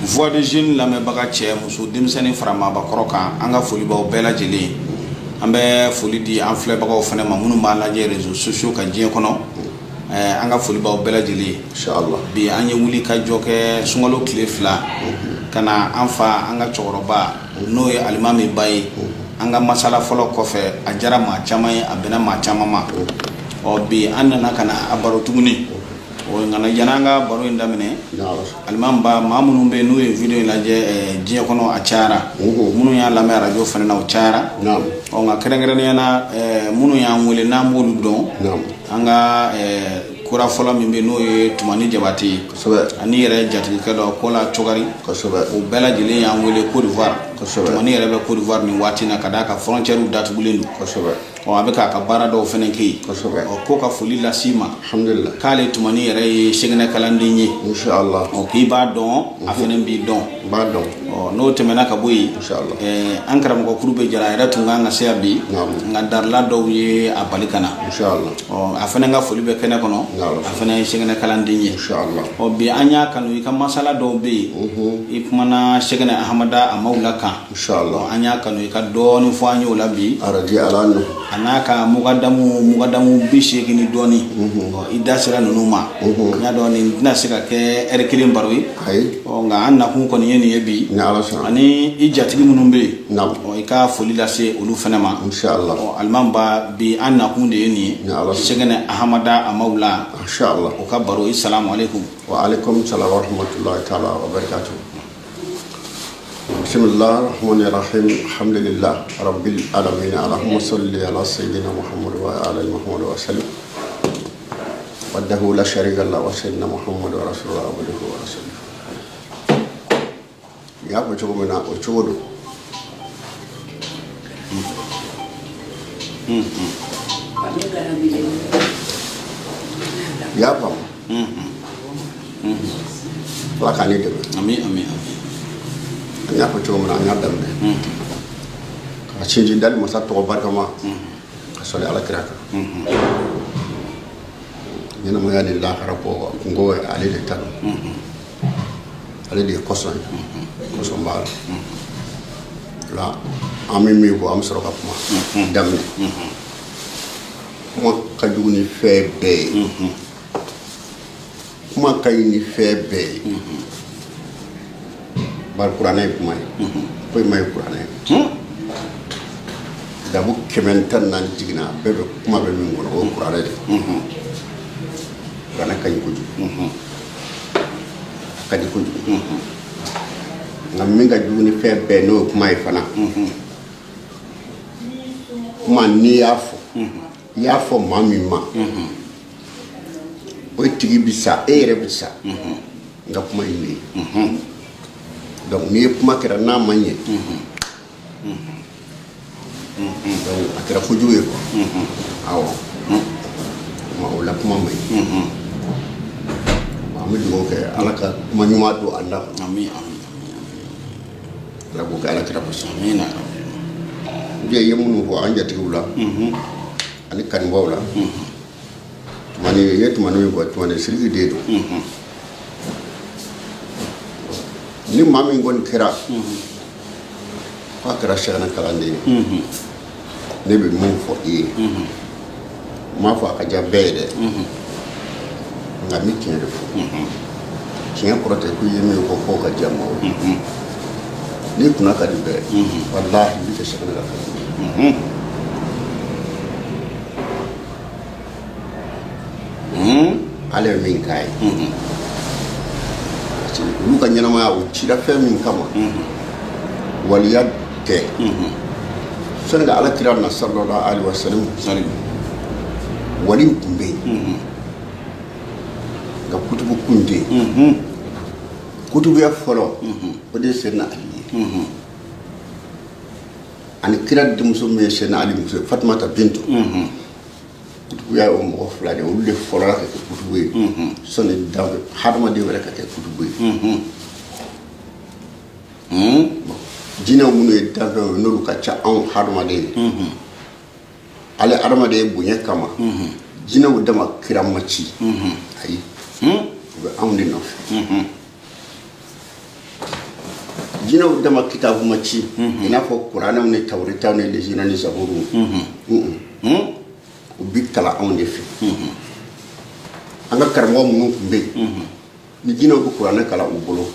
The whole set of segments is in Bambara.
voix de jeune lamɛnbaga cɛ muso denmisɛnnin fara maabakɔrɔ kan an ka foli b'aw bɛɛ lajɛlen an bɛ foli di an filɛbagaw fana ma minnu b'a lajɛ réseaux sociaux kan diɲɛ kɔnɔ an ka foli b'aw bɛɛ lajɛlen inshallah bi an ye wuli ka jɔ kɛ sunkalo tile 2 kana an fa an ka cɛkɔrɔba n'o ye alimami ba ye an ka masala fɔlɔ kɔfɛ a jara maa caman ye a bɛnna maa caman ma bi an nana kana a baro tuguni ngana jananga baro in daminɛ alimam ba maa minnu bɛ n'u ye video in lajɛ diɲɛ kɔnɔ a cayara minnu y'a lamɛn radio fana na o cayara nka kɛrɛnkɛrɛnnenya na minnu y'an wele n'an b'olu dɔn an ka kura fɔlɔ min bɛ n'o ye Tumani Jabate ani yɛrɛ jatigikɛ dɔ Kola Cogari o bɛɛ lajɛlen y'an wele Côte d'Ivoire Tumani yɛrɛ bɛ Côte d'Ivoire nin waati na ka d'a ka frontière datugulen don a bɛ k'a ka baara dɔw fana kɛ yen ko ka foli lasi ma k'ale Tumani yɛrɛ ye sɛgɛnɛ kalanden ye inshallah k'i b'a dɔn a fana b'i dɔn n'o tɛmɛna ka bɔ yen an karamɔgɔ kuru bɛ jara yɛrɛ tun kan ka se bi nka darila dɔw ye a bali ka na a fana ka foli bɛ kɛnɛ kɔnɔ a fana ye sɛgɛnɛ kalanden ye bi an y'a kanu i ka masala dɔw bɛ yen i kumana sɛgɛnɛ Ahamada a mawula kan an y'a kanu i ka dɔɔni fɔ an ye o la bi a n'a ka mugadamu 80 ni dɔɔni i da sera ninnu ma n y'a dɔn nin tɛna se ka kɛ heure kelen baro ye nka an nakun kɔni ye nin ye bi ani i jatigi minnu bɛ yen i ka foli lase olu fana ma alimam ba bi an nakun de ye nin ye sɛgɛnɛ Ahamada a mawula o ka baro assalamu alaikum wa alaikum salam wa rahmatullahi ta'ala wa barakatuh. Bismillahirrahmanirrahim. Alhamdulillah rabbil alamin. Allahumma salli ala sayyidina Muhammad wa ala Muhammad wa sallim. Wahdahu la sharika lahu wa sayyidina Muhammad wa rasulullah wa alihi wa sallam. Ya ko cogo mina o cogo do. Ya pam. Ala ka ni dɛmɛ. Amin. An y'a fɔ cogo min na an y'a daminɛ ka sinsin dali masa tɔgɔ barikama ka sɔrɔ ala kira kan ɲɛnamaya ni lahara bɔ kungo ye ale de ta don ale de ye kɔsɔn ye kɔsɔn b'a la an bɛ min fɔ an bɛ sɔrɔ ka kuma daminɛ kuma ka jugu ni fɛn bɛɛ ye kuma ka ɲi ni fɛn bɛɛ ye bari kuranɛ ye kuma ye foyi ma ye kuranɛ ye dabu 114 jiginna bɛɛ bɛ kuma bɛ min kɔnɔ o ye kuranɛ de kuranɛ ka ɲi kojugu a ka di kojugu nka min ka jugu ni fɛn bɛɛ n'o ye kuma ye fana kuma n'i y'a fɔ i y'a fɔ maa min ma o tigi bi sa e yɛrɛ bi sa nka kuma in de ye donc n'i ye kuma kɛra n'a ma ɲɛ donc a kɛra kojugu ye quoi awɔ o la kuma ma ɲi an bɛ dugawu kɛ ala ka kuma ɲuman don an da ala k'o kɛ ala kira kosɔn i ye minnu fɔ an jatigiw la ani kanubaw la Tumani ye Tumani min fɔ Tumani Sidiki de don ni maa min kɔni kɛra k'a kɛra sɛgɛnɛ kalanden ye ne bɛ mun fɔ i ye n m'a fɔ a ka diya bɛɛ ye dɛ nka n bɛ tiɲɛ de fɔ tiɲɛ kɔrɔ tɛ ko i ye min fɔ fɔ ka diya maaw ye n'i kunna ka di bɛɛ walahi i bɛ kɛ sɛgɛnɛ kalanden ale ye min k'a ye olu ka ɲɛnamaya o cira fɛn min kama waliya tɛ sani ka ala kira na sallallahu alaihi wasallam wali kun bɛ yen nka kutubu kun tɛ yen kutubuya fɔlɔ o de ye Sɛdina Ali ye ani kira denmuso min ye Sɛdina Ali muso Fatumata Bintu kutubuya o mɔgɔ fila de olu de fɔlɔ la ka kɛ kutubu ye sani hadamaden wɛrɛ ka kɛ kutubu ye jinɛw minnu ye danfɛnw ye n'olu ka ca anw hadamaden ye ale hadamaden bonya kama jinɛw dama kira ma ci ayi u bɛ anw de nɔfɛ jinɛw dama kitabu ma ci i n'a fɔ kuranɛw ni tawritaw ni lezina ni zaburu u bi kalan anw de fɛ an ka karamɔgɔ minnu tun bɛ yen ni jinɛw bɛ kuranɛ kalan u bolo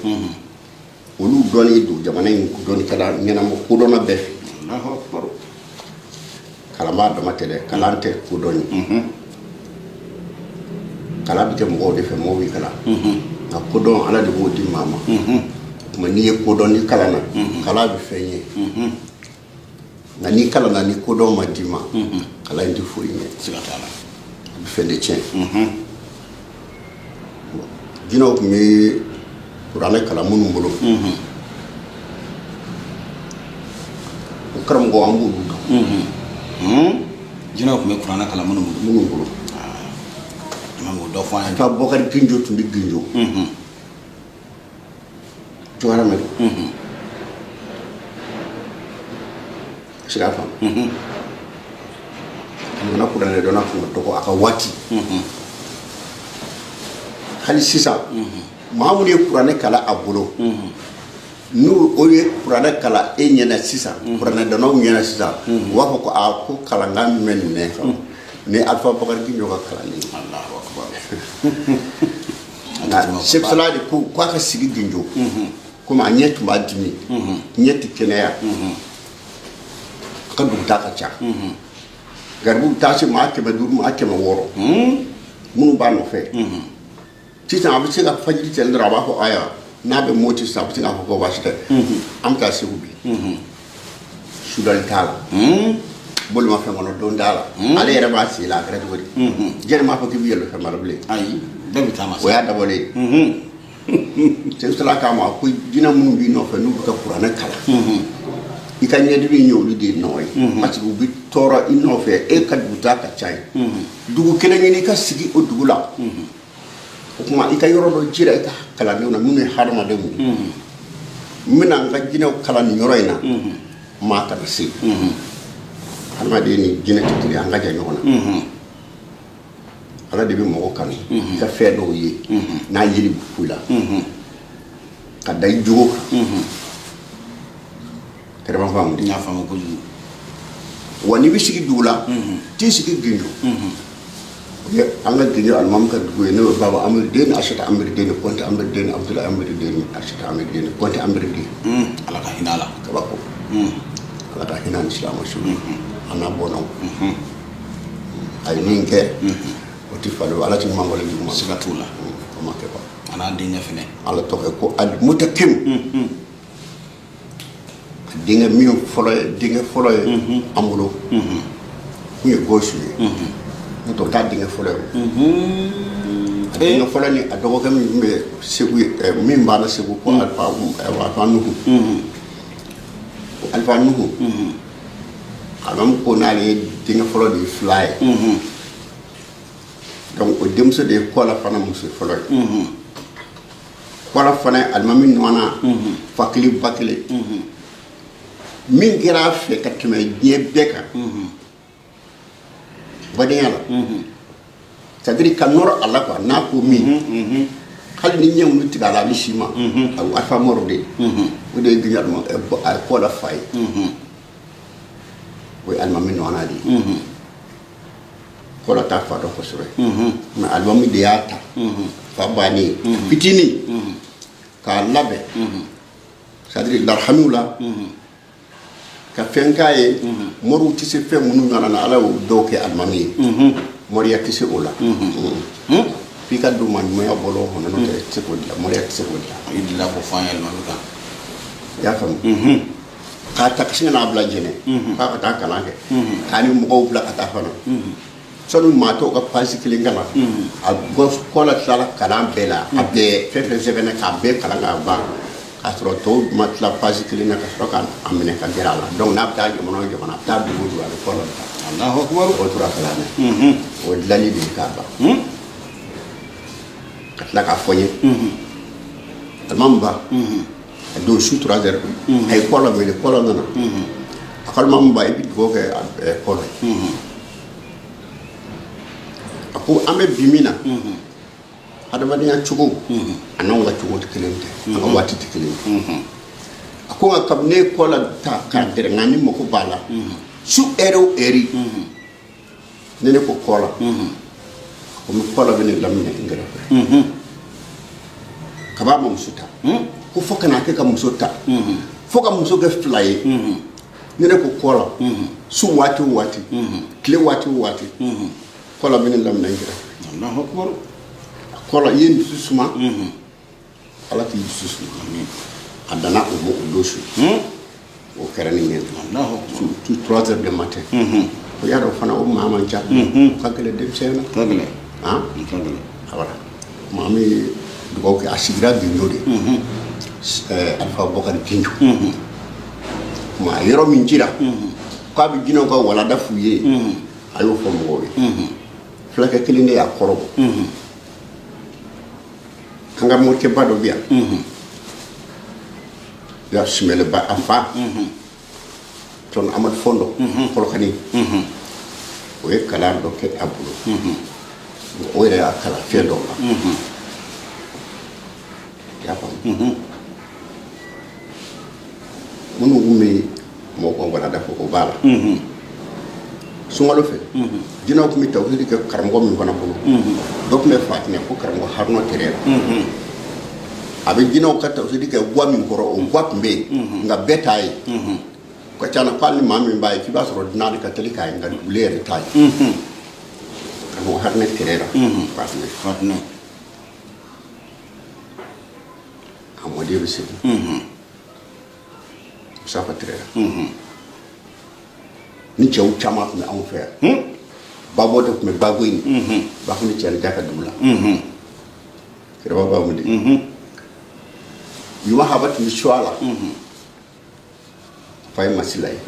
olu dɔnni don jamana in dɔnnikɛla ɲɛnama kodɔnna bɛɛ fɛ kalan b'a dama tɛ dɛ kalan tɛ kodɔn ye kalan bɛ kɛ mɔgɔw de fɛ mɔgɔw bɛ kalan nka kodɔn ala de b'o di maa ma tuma n'i ye kodɔn ni kalan na kalan bɛ fɛn ye nka n'i kalan na ni kodɔn ma di ma kalan in tɛ foyi ɲɛ a bɛ fɛn de tiɲɛ jinɛw tun bɛ kuranɛ kalan minnu bolo o karamɔgɔ an b'olu dɔn jinɛw tun bɛ kuranɛ kalan minnu bolo dɔ fɔ an ye ka Bɔkari Ginjo tun bɛ Ginjo cogoya min sira faamu jamana kuranɛ dɔnna tun ka dɔgɔ a ka waati hali sisan maa minnu ye kuranɛ kalan a bolo n'u o ye kuranɛ kalan e ɲɛna sisan kuranɛ dɔnnaw ɲɛna sisan u b'a fɔ ko ko kalankan min bɛ nin mɛn ni Alifa Bɔkari Ginjo ka kalan ye Sheikh Saladi ko a ka sigi Ginjo komi a ɲɛ tun b'a dimi ɲɛ tɛ kɛnɛya a ka duguta ka ca garibuw taa se maa 500 maa 600 minnu b'a nɔfɛ sisan a bɛ se ka fajiri tɛnɛ dɔrɔn a b'a fɔ aya n'a bɛ moti sisan a bɛ se k'a fɔ ko baasi tɛ an bɛ taa Segu bi sudali t'a la bolimafɛn kɔnɔ don t'a la ale yɛrɛ b'a sen la a kɛra cogo di jɛnɛ m'a fɔ k'i bɛ yɛlɛfɛn mara bilen ayi bɛɛ bɛ taama o y'a dabɔlen Seydou Sala k'a ma ko jinɛ minnu b'i nɔfɛ n'u bɛ ka kuranɛ kalan i ka ɲɛdimi ye olu de ye nɔ ye parce que u bɛ tɔɔrɔ i nɔfɛ e ka duguta ka ca ye dugu kelen ɲini i ka sigi o dugu la o tuma i ka yɔrɔ dɔ jira i ka kalandenw na minnu ye hadamadenw ye n bɛna n ka jinɛw kalan nin yɔrɔ in na maa kana se hadamaden ni jinɛ tɛ kelen an ka jan ɲɔgɔn na ala de bɛ mɔgɔ kanu i ka fɛn dɔw ye n'a yeli bɛ foyi la ka da i jogo kan kɛrɛfɛ faamu n y'a faamu kojugu wa n'i bɛ sigi dugu la t'i sigi Ginjo o ye an ka Ginjo alimami ka dugu ye n'o ye Baba Amirideni Asata Amirideni Kɔnte Amirideni Abudulayi Amirideni Asata Amirideni Kɔnte Amirideni ala ka hinɛ a la kabako ala ka hinɛ ni silamɛ su a n'a bɔnnaw a ye min kɛ o tɛ falen ala tɛ mangɔlen juguman siga t'o la o ma kɛ quoi a n'a denkɛ fɛnɛ ala tɔgɔ ko Al-Mutakim a denkɛ min fɔlɔ ye denkɛ fɔlɔ ye an bolo mun ye Gawusu ye n'o tɛ o t'a denkɛ fɔlɔ ye a denkɛ fɔlɔ ni a dɔgɔkɛ min bɛ Segu min banna Segu ko Alifa Nuhu Alifa Nuhu alimami ko n'ale ye denkɛ fɔlɔ de ye fila ye donc o denmuso de ye Kɔla fana muso fɔlɔ ye Kɔla fana alimami nɔnna fa kelen ba kelen min kɛra a fɛ ka tɛmɛ diɲɛ bɛɛ kan badenya la c'est à dire ka nɔrɔ a la quoi n'a ko min hali ni ɲɛ ŋunu tigɛ a la a bɛ si ma Alifa Mɔrɔ de ye o de ye Ginjo a ye Kɔla fa ye o ye alimami nɔnna de ye Kɔla t'a fa dɔn kosɛbɛ mais alimami de y'a ta fa bannen fitinin k'a labɛn c'est à dire larhamiw la ka fɛn k'a ye mɔriw tɛ se fɛn minnu ɲɔgɔn na ala y'o dɔw kɛ alimami ye mɔriya tɛ se o la f'i ka don maɲumanya bɔlɔ kɔnɔ n'o tɛ tɛ se k'o dilan mɔriya tɛ se k'o dilan i delila k'o fɔ an ye alimami kan i y'a faamu k'a ta ka sin ka n'a bila jɛnɛ k'a ka taa kalan kɛ k'a ni mɔgɔw bila ka taa fana sɔni maa tɔw ka pasi kelen kalan a Kɔla tilala kalan bɛɛ la a bɛɛ fɛn fɛn sɛbɛnna k'a bɛɛ kalan k'a ban k'a sɔrɔ tɔw ma tila pasi kelen na ka sɔrɔ k'a minɛ ka gɛrɛ a la donc n'a bɛ taa jamana o jamana a bɛ taa dugu o dugu a bɛ Kɔla de ta Alahu akibaru o tora kalan na o dilanni de ye k'a ban ka tila k'a fɔ n ye alimami ba a don su 3 heures a ye Kɔla wele Kɔla nana a ko alimami ba i bɛ dugawu kɛ Kɔla ye a ko an bɛ bi min na hadamadenya cogo a n'anw ka cogo tɛ kelen tɛ an ka waati tɛ kelen ye ko ka ne ko la ta ka der ngani mo ko bala su ero eri ne ko kola ko mi kola bene lamne ngara ka ba mo suta ko foka na ke ka mo suta foka mo so ga fly ne ko kola su wati kle wati kola bene lamne ngara Allahu akbar kola yin susuma ala ti susuma adana o mo losu o karani men Allahu tu 3 heures du matin ko yaro fana o mama ja kagale dem sena kagale awara mami dugo ke asigra bi nyode alfa bokar pinju ma yero min jira ko abi jino ko wala dafuye ayo fo mo gobe flaka kelinde ya korobo kanga mo ke bado biya ya simele ba afa ton amat fondo ko khani o e kala do ke abulo o e ya kala fendo ya pam munu umi mo ko wala da ko bala sungalo fe dina ko mi tawhid ke karamgo mi bana bulu dok me fatine ko karamgo harno terera abe dina ko tawhid ke gwa mi koro o gwa mbe nga betay ko tiana palli mami mbay ki basoro dina ka telika nga dulere tay ko harne terera fatine amodi bisi safa terera ni cɛw caman tun bɛ anw fɛ yan babɔ de tun bɛ babo in ba kun ni cɛ ni jaka dugu la kɛrɛba babu de yuma haba tun bɛ su a la fa ye masila ye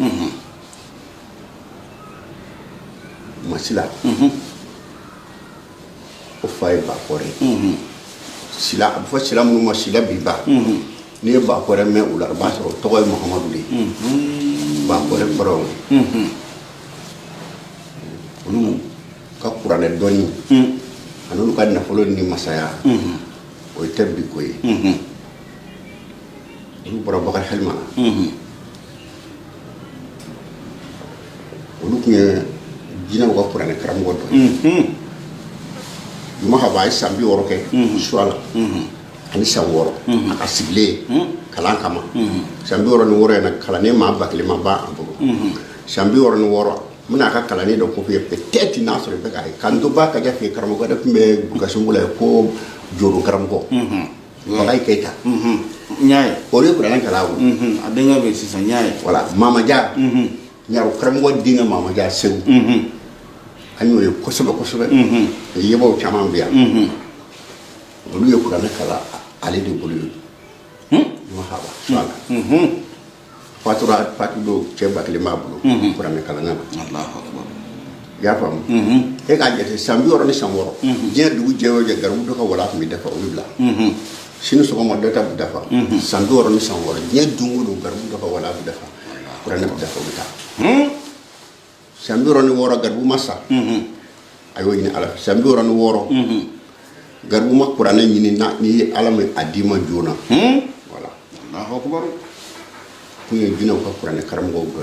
masila o fa ye bakɔrɛ sila a bɛ fɔ sila minnu ma sila bi ba n'i ye bakɔrɛ mɛn o la o b'a sɔrɔ o tɔgɔ ye mahamadu de ye bakɔrɛ kɔrɔ olu ka kuranɛ dɔnni ani olu ka nafolo ni masaya o tɛ bi ko ye olu bɔra bakari halima na olu tun ye jinɛw ka kuranɛ karamɔgɔ dɔ ye juma haba a ye san 60 kɛ suwa la ani san 6 a ka sigilen kalan kama san 66 in na kalannen maa ba kelen ma ban a bolo san 66 muna ka kalani da ko fe peut-être n'a sɔrɔ bɛ ka kan do ba ka ja fe karamɔgɔ da tun bɛ bukasum la ko joro karamɔgɔ bagay keita nyaay o re ko lan kala wo a denga be sisa nyaay voilà mama ja nyaaru karamɔgɔ dinga mama ja sew anyo ye kosobe yebo chama biya olu ye kurana kala ale de bolu ma haba sala fatura fatudo cheba kele mabulu kurana kala na Allahu akbar ya fam e ka jete sambi woro ni samoro je dugu jewo je garu do ka wala mi dafa o bibla sinu so mo data bu dafa sambi woro ni samoro je dungu do garu do ka wala bi dafa kurana bi dafa bita sambi woro ni woro garu massa ayo ni ala sambi woro ni woro garu ma kurana ni na ni ala mi adima jona voilà Allahu akbar ku ye dina ko kurana karam go do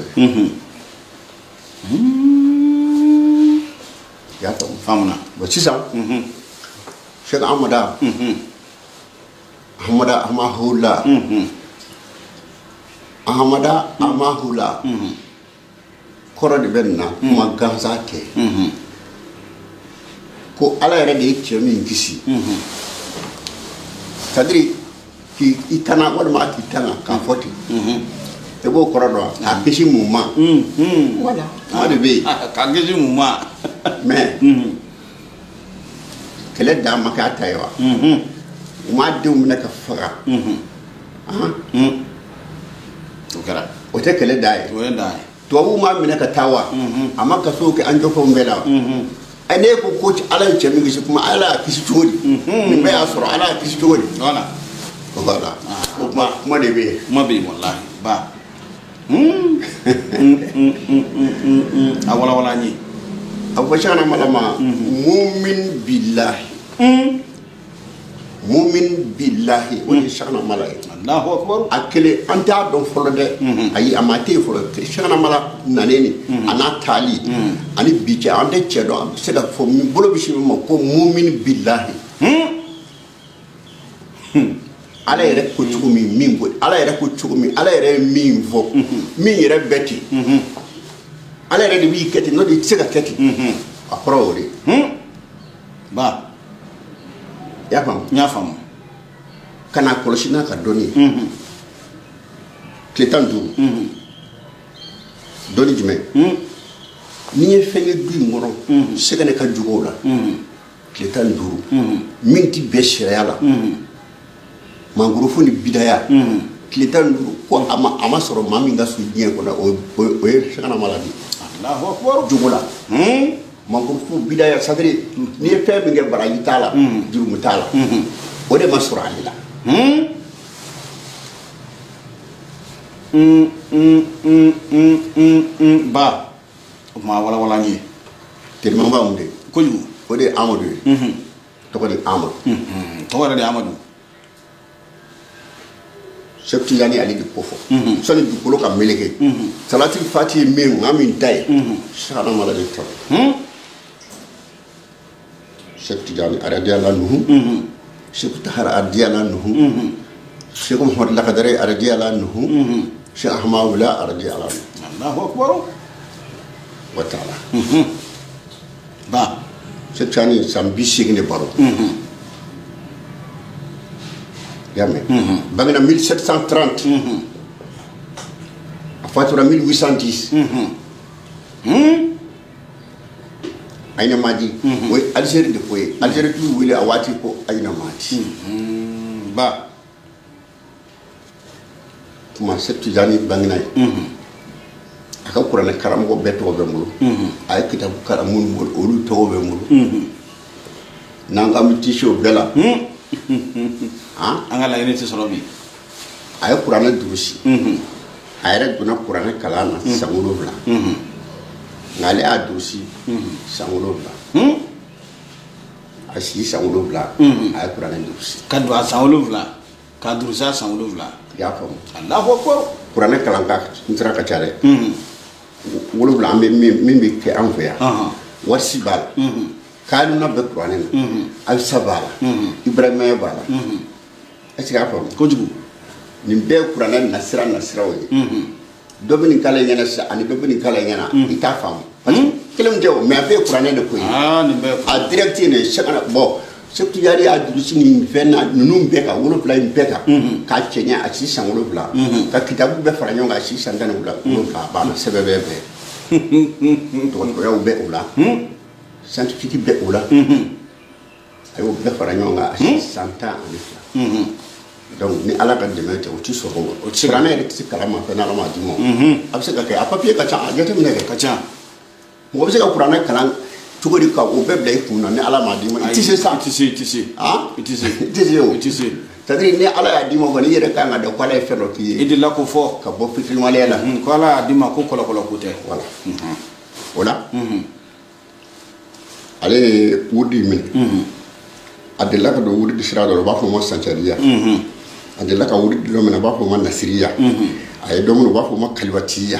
ya to famna ba ci sa Sheikh Amada Ahmada Amahula Ahmada Amahula koro de benna kuma ganza ke ko ala yɛrɛ de ye cɛ min kisi c'est-à-dire ki itana walima ki tanga ka fɔ ten e b'o kɔrɔ dɔn a kisi mun ma voilà o de bɛ yen ka kisi mun ma mais kɛlɛ dan ma kɛ a ta ye wa u m'a denw minɛ ka faga o kɛra o tɛ kɛlɛ dan ye o ye dan ye tubabuw m'a minɛ ka taa wa a ma kasow kɛ an jɔfɛnw bɛɛ la wa ne ko ko ala ye cɛ min kisi kuma ala y'a kisi cogo di nin bɛɛ y'a sɔrɔ ala y'a kisi cogo di voilà voilà o kuma de bɛ yen kuma bɛ yen wallahi ba a wala wala ni a fɔ cana malama mumin billahi o de cana mala ye Allahu akbar. Akele anta don folo de ayi amate folo shana mala naneni ana tali ani biche ande chedo se da fo mi bolo bishi mo ko mu'min billahi ala yɛrɛ ko cogo min ko ala yɛrɛ ko cogo min ala yɛrɛ min fɔ min yɛrɛ bɛti ala yɛrɛ de b'i kɛ ten n'o de tɛ se ka kɛ ten a kɔrɔ o de ba y'a faamu n y'a faamu kana kɔlɔsi n'a ka dɔnni ye tile 15 dɔnni jumɛn n'i ye fɛn ye du in kɔnɔ sɛgɛnɛ ka jugu o la tile 15 min tɛ bɛn sariya la mangorofo ni bidaya tile 15 ko a ma sɔrɔ maa min ka so diɲɛ kɔnɔ o ye sɛgɛnna mala di Allahu akbar jugu la mangorofo bidaya sadiri n'i ye fɛn min kɛ baraji t'a la jurumu t'a la o de ma sɔrɔ ale la ba o ma wala wala ni teliman b'a mun de kojugu o de ye Amadu ye tɔgɔ de Amadu tɔgɔ yɛrɛ de Amadu Cheikh Tidiane ale de ko fɔ sani dugukolo ka meleke salati fati ye min maa min ta ye sahana mala de tɔ Cheikh Tidiane radiyallahu anhu Cheikh Tahara radiyallahu anhu Cheikh Muhammad Lakadare radiyallahu anhu Cheikh Ahmad Wula radiyallahu anhu Allahu akbar wa taala ba Cheikh Tidiane san 80 de baro Yamé bangena 1730 a fatura 1810 ayna madi way Algérie de koy Algérie tu wili a wati ko ayna madi ba kuma Cheikh Tidiane bangena aka Qur'an karam go beto be mulu ay kitab karamun mul olu to be mulu nangam tisho bela an ka laɲini tɛ sɔrɔ bi a ye kuranɛ durusi a yɛrɛ donna kuranɛ kalan na san 7 nka ale y'a durusi san 7 a sigi san 7 a ye kuranɛ durusi ka don a san 7 ka durusi a san 7 i y'a faamu Allahu akbar kuranɛ kalan ka n sera ka ca dɛ 7 an bɛ min bɛ kɛ an fɛ yan warisi b'a la Kaluna bɛ kuranɛ na Alisa b'a la Ibrahima b'a la est-ce que a faamu kojugu nin bɛɛ kuranɛ nasiraw ye dɔ bɛ nin kala ɲɛna sisan ani dɔ bɛ nin kala ɲɛna i t'a faamu parce que kelen tɛ o mais a bɛɛ ye kuranɛ de ko ye nin bɛɛ a direct ye nin chakana bon Cheikh Tidiane y'a durusi nin fɛn na ninnu bɛɛ kan 7 in bɛɛ kan k'a cɛɲɛ a si san 7 ka kitabu bɛɛ fara ɲɔgɔn kan a si san 17 a banna sɛbɛn bɛɛ dɔgɔtɔrɔyaw bɛ o la scientifique bɛ o la a y'o bɛɛ fara ɲɔgɔn kan a si san 12 donc ni ala ka dɛmɛ tɛ o tɛ sɔrɔ o kuranɛ yɛrɛ tɛ se kalan ma fɛn ala ma di ma a bɛ se ka kɛ a papier ka ca a jateminɛ kɛ ka ca mɔgɔ bɛ se ka kuranɛ kalan cogo di ka o bɛɛ bila i kun na ni ala ma di ma i tɛ se sa i tɛ se i tɛ se o c'est-à-dire ni ala y'a di ma kɔni i yɛrɛ kan ka dɔn ko ala ye fɛn dɔ k'i ye i delila ko fɔ ka bɔ fitiriwaleya la ko ala y'a di ma ko kɔlɔkɔlɔ ko tɛ voilà o la ale ye wurudi minɛ a delila ka don wurudi sira dɔ la u b'a fɔ o ma sancariya a delila ka wurudi dɔ minɛ u b'a fɔ o ma nasiriya a ye dɔ minɛ u b'a fɔ o ma kalibatiya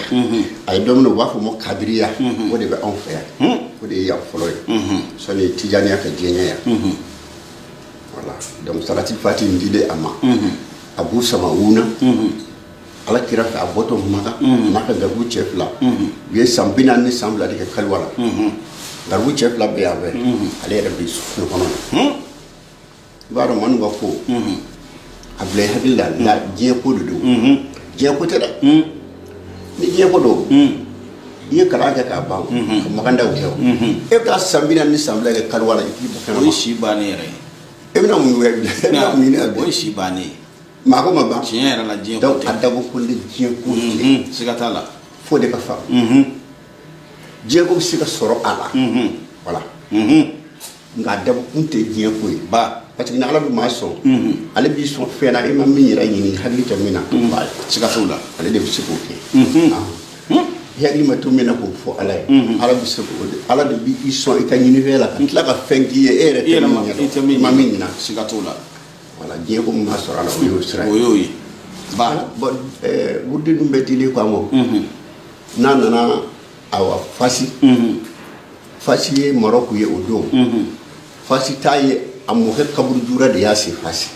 a ye dɔ minɛ u b'a fɔ o ma kadiriya o de bɛ anw fɛ yan o de ye yan fɔlɔ ye sɔnni tijaniya ka diɲɛ yan voilà donc salati fati in dile a ma a b'u sama wuna ala kira fɛ a bɔtɔ maga n'a ka garibu cɛ 2 u ye san 40 ni san 2 de kɛ kaliwa la garibu cɛ 2 bɛ yan fɛ ale yɛrɛ bɛ sunɔgɔ kɔnɔ i b'a dɔn manu ka ko a bila i hakili la diɲɛ ko de don diɲɛ ko tɛ dɛ ni diɲɛ ko don i ye kalan kɛ k'a ban ka magandaw kɛ o e bɛ taa san 40 ni san 2 kɛ kaliwa la i k'i bɔ kɛnɛ ma o ye si bannen yɛrɛ ye e bɛna mun kɛ e bɛna mun ɲini a bɛɛ o ye si bannen ye maa ko ma ban tiɲɛ yɛrɛ la diɲɛ ko donc tɛ a dabɔ ko de diɲɛ ko tɛ siga t'a la fo de ka faamu diɲɛ ko bɛ se ka sɔrɔ a la voilà nka a dabɔ kun tɛ diɲɛ ko ye ba parce que ni ala bɛ maa sɔn ale b'i sɔn fɛn na e ma min yɛrɛ ɲini hakili tɛ min na ba ye siga t'o la ale de bɛ se k'o kɛ i hakili ma to min na k'o fɔ ala ye ala bɛ se k'o de ala de b'i sɔn i ka ɲini fɛn la ka tila ka fɛn k'i ye e yɛrɛ tɛ min ɲɛdɔn i ma min ɲina siga t'o la voilà diɲɛ ko min b'a sɔrɔ a la o y'o sira ye o y'o ye ba bon wurdi dum be dili ko mo na nana awa fasi fasi ye Maroc ye odo fasi taye amu he kaburu jura de yasi fasi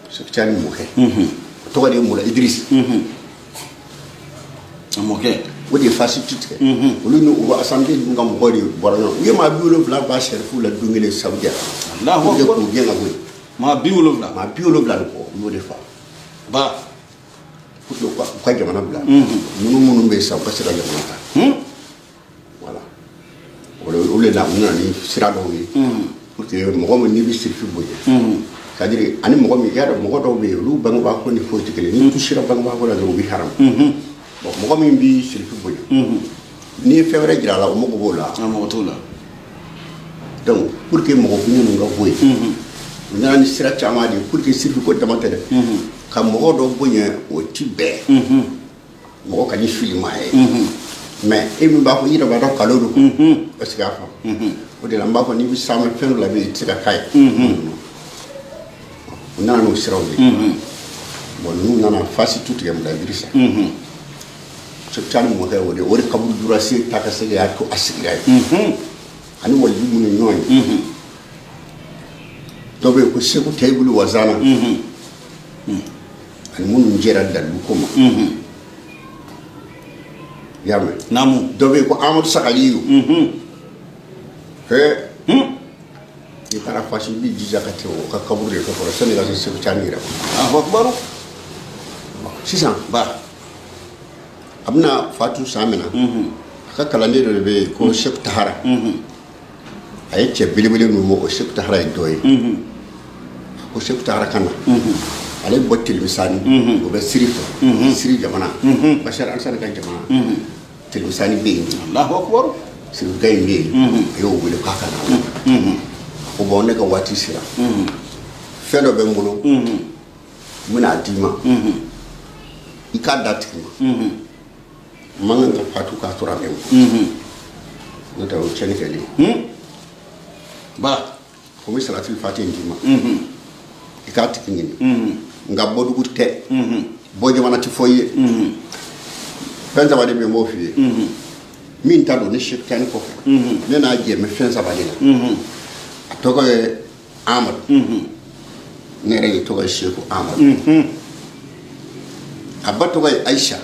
so chani mo he to wadi mo la Idriss amoke wodi fasi tutke ulu no wa assemblée ngam gori borano yema biolo bla ba cherfu la dungile saudia Allahu akbar ko genga boy ma biolo bla ko mo de fa ba pour ko jamana bla munu be sa ko sira jamana voilà wala na muna ni sira do wi pour que mo mo ni bi sirfi boye c'est-à-dire ani mo mi yara mo do be lu bang ba ko ni fo tikele ni tu sira bang ba ko la do bi haram bon mo mi bi sirfi boye ni fevre gira la mo ko bola mo to la donc pour que mo ko ni ngo boye ni sira chama di pour que sirfi ko damate de ka mo do boye o tibe mo ka ni filma mais et me ba ko yira ba do kalo do parce que afa o de la mba ko ni bi sama fen la bi tika kay on a no siraw bon nous nana fasi tout yam da Idrissa so tan mo he o de o kabul dura se taka se ya ko asigira ani wal bi mun ñoy to be ko se ko taybulu wazana ani mun njera dal ko ma yame namu dobe ko Amadou Sakaliyu he ni para fashi bi jijakati o ka kabure ko ko Sénégal se ko tanira akbar sisan ba amna Fatou Samina ka kalande do be ko Cheikh Tahara ay ce bilibili no mo Cheikh Tahara doy ko Cheikh Tahara kana ale botil misani ko be sirifo siri jamana bashar ansar kan jamana tilmisani be Allahu akbar sir gay be yo wele ka kana ko bonne ko wati sira felo be mbulu muna dima ikada tima manga Fatou ka tura be nota o cheni kali ba ko mi salatul fatih dima ikati kingini nga bodu gurte boje manati foye fenza bade be mo fi min tado ne Cheikh Tani ko ne na je me fenza bade la to ko Amad ne re to ko Cheikh Amad abato ko Aisha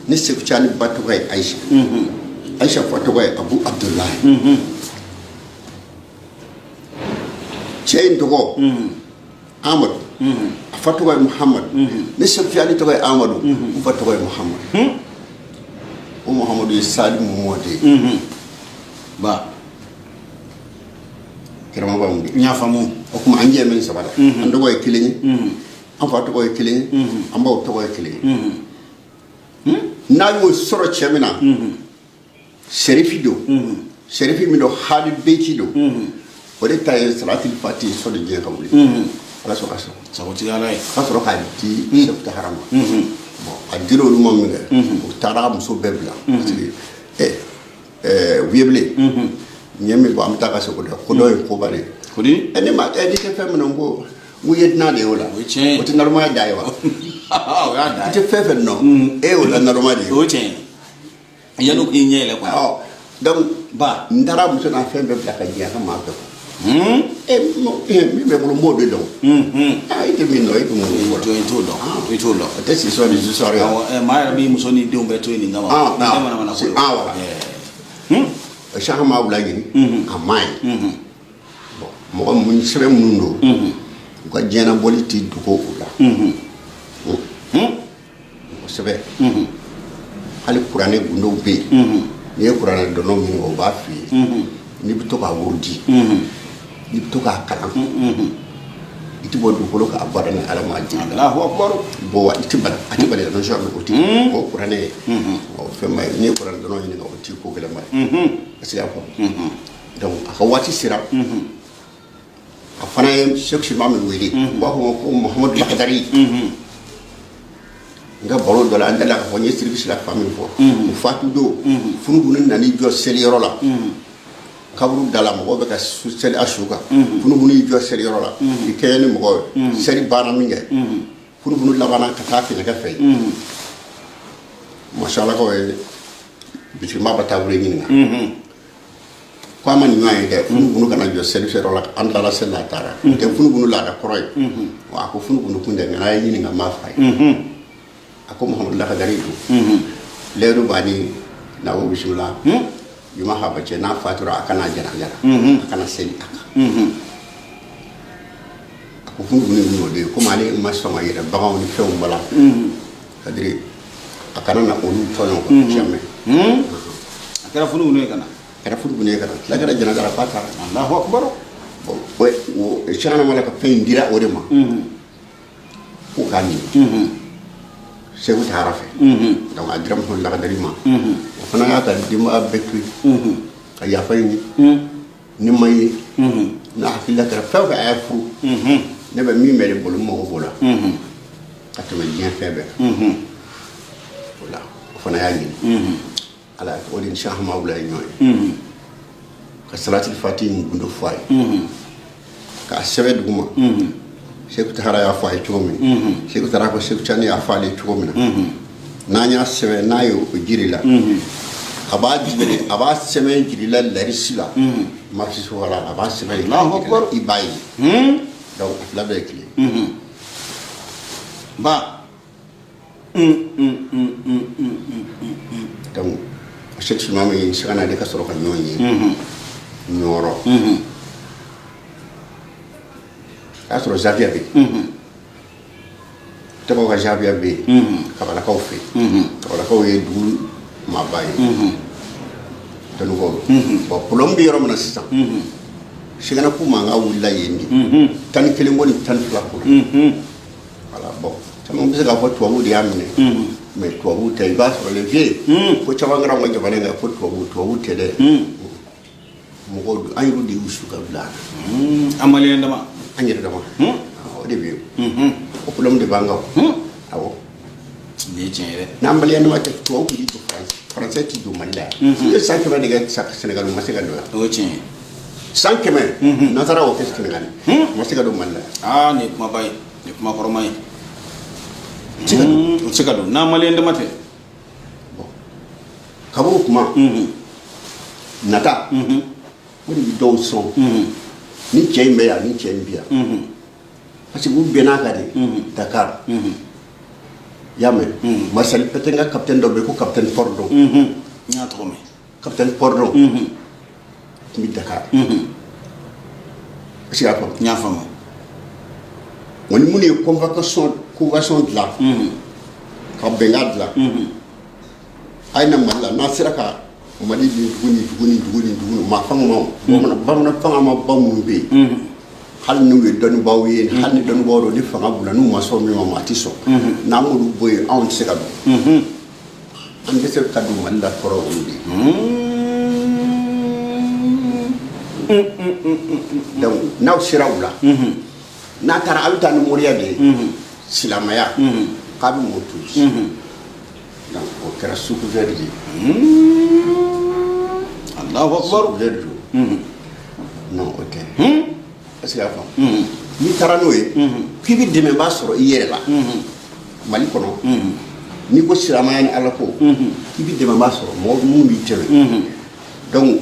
ne Cheikh Tani bato ko Aisha Aisha ko to ko Abu Abdullah chein to ko Amad fatuwa Muhammad ne Sufyan to ga Amadu fatuwa Muhammad o Muhammadu Salim Mode ba kirama ba mu nya famu o kuma anje men sabada ando ko kilini an fatu ko kilini an ba to ko kilini na yo soro chemina sherifi do sherifi mi do hadi beki do o de tay salatul fatih so de je kamuli ala so kaso saboti ala kasoro ka di Cheikh Tahara bon a diro lu mom nga o tara muso bebla wieble nyemi bo am taka so ko do ko bare ko di ene ma e di ke fem no ngo mu yedna de wala o ti normal dai wa ya dai ti fefe no e wala normal de o chen yanu ko nyele ko donc ba ndara muso na fem bebla ka jiya ka ma ko mi me bolo modo do ai te mi no e mo to do te si so ni so re ma bi muso ni de umbe to ni ngama na ko sha ma wula ni amai bon mo mun sebe mun do ko jena boliti du ko ula sebe ali qur'ane gundo be ni qur'ane do no mi o ba fi ni bi to ka wurdi ni to ka kalam iti bo du ko ka abada ni ala ma ji Allahu akbar bo wa iti bal ati bal no sha ko ti ko qur'ane o fe mai ni qur'ane do no ni ko ti ko gele mai asiya ko donc aka wati sira afana Cheikh Shimam wili wa ko Muhammad Bakhdari nga balo do la andala ko ni service la famille fo fatu do funu bunen nani jo seli rola kabru dala mo be ka seli ashuka funu buni jo seli rola ikene mo seli bana minge funu labana ka taa kɛɲɛ kɛ fɛ mashallah ko bitima ba tabure ɲininka ko a ma nin ɲɔgɔn ye dɛ funu kana jɔ selifɛrɛ la an tilala seli la taara tɛ funu laada kɔrɔ ye wa a ko funu kun tɛ nka n'a ye ɲininka ma fa ye a ko Muhamadu lakadari don leeru bani na wo bisimila juma haba cɛ n'a fatura a kana jara a kana seli a kan a ko funu n'o de ye komi ale ma sɔn ka yɛrɛ baganw ni fɛnw bala kadiri a kana na olu tɔɲɔ ko jamais a kɛra funu ye kana kɛra funu ye kana tila kɛra jana dara fa taara Allahu akbar o sɛgɛnna mala ka fɛn dira o de ma ko k'a ɲini segu taara fɛ donc a dira Muhamadu lakadari ma o fana y'a ka denbaya bɛɛ to yen ka yafa ɲini ni ma ye n'a hakilila kɛra fɛn o fɛn a y'a furu ne bɛ min bɛ de bolo mago b'o la ka tɛmɛ diɲɛ fɛn bɛɛ kan o la o fana y'a ɲini ala o de ni Cheikh Ahmadou ye ɲɔgɔn ye ka salatul fati gundo fɔ a ye k'a sɛbɛn dugu ma Seku Tahara y'a fɔ a ye cogo min Seku Tahara ko Seku Cani y'a fɔ ale ye cogo min na n'an y'a sɛbɛn n'a ye o jiri la a b'a sɛbɛn jiri la larisi la marxiste wala a b'a sɛbɛn i b'a ye donc a fila bɛɛ ye kelen ba donc Seku Sumame ye sagana de ka sɔrɔ ka ɲɔgɔn ye ɲɔrɔ a sɔrɔ Zawiya bɛ yen tɔgɔ ka Zawiya bɛ yen kabalakaw fɛ kabalakaw ye dugu maaba ye tɔnukɔ bon problème bɛ yɔrɔ min na sisan sigana ko mankan wulila yen de 11 ko ni 12 ko voilà bon caman bɛ se k'a fɔ tubabu de y'a minɛ mais tubabu tɛ i b'a sɔrɔ les vieux ko caman kɛra an ka jamana in kan ko tubabu tɛ dɛ mɔgɔw an yɛrɛw de y'u su ka bila an maliyɛn dama an yɛrɛ dama o de bɛ yen o problème de b'an kan awɔ nin ye tiɲɛ ye dɛ n'an maliyɛn dama tɛ tubabu k'i don français t'i don Mali la yan i ye 100 de kɛ Sénégal ma se ka don yan o ye tiɲɛ ye 100 nansara o kɛ Sénégal ma se ka don Mali la yan nin ye kumaba ye nin ye kuma kɔrɔma ye o tɛ se ka don n'an maliyɛn dama tɛ ka b'o kuma nata o de bɛ dɔw sɔn ni cɛ in bɛ yan ni cɛ in bɛ yan parce que u bɛnna kan de Dakar i y'a mɛn Marcel Pétain ka capitaine dɔ bɛ yen ko capitaine Fordon n y'a tɔgɔ mɛn capitaine Fordon tun bɛ Dakar est-ce que y'a faamu n y'a faamu wa ni minnu ye convention dilan ka bɛnkan dilan a ye na Mali la n'a sera ka Mali ni dugu maa fanga ma bamanan fanga ma ba minnu bɛ yen hali n'u ye dɔnnibaaw ye hali ni dɔnnibaaw don ni fanga b'u la n'u ma sɔn min ma a tɛ sɔn n'an m'olu bɔ yen anw tɛ se ka don an tɛ se ka don Mali la kɔrɔ olu de donc n'aw sera u la n'a taara a bɛ taa ni moriya de ye silamɛya k'a bɛ mɔ tuuti donc o kɛra suku vɛri de ye Allahu akbar non o tɛ est-ce que y'a faamu n'i taara n'o ye k'i bɛ dɛmɛbaa sɔrɔ i yɛrɛ la Mali kɔnɔ n'i ko silamɛya ni Ala ko k'i bɛ dɛmɛbaa sɔrɔ mɔgɔ minnu b'i dɛmɛ donc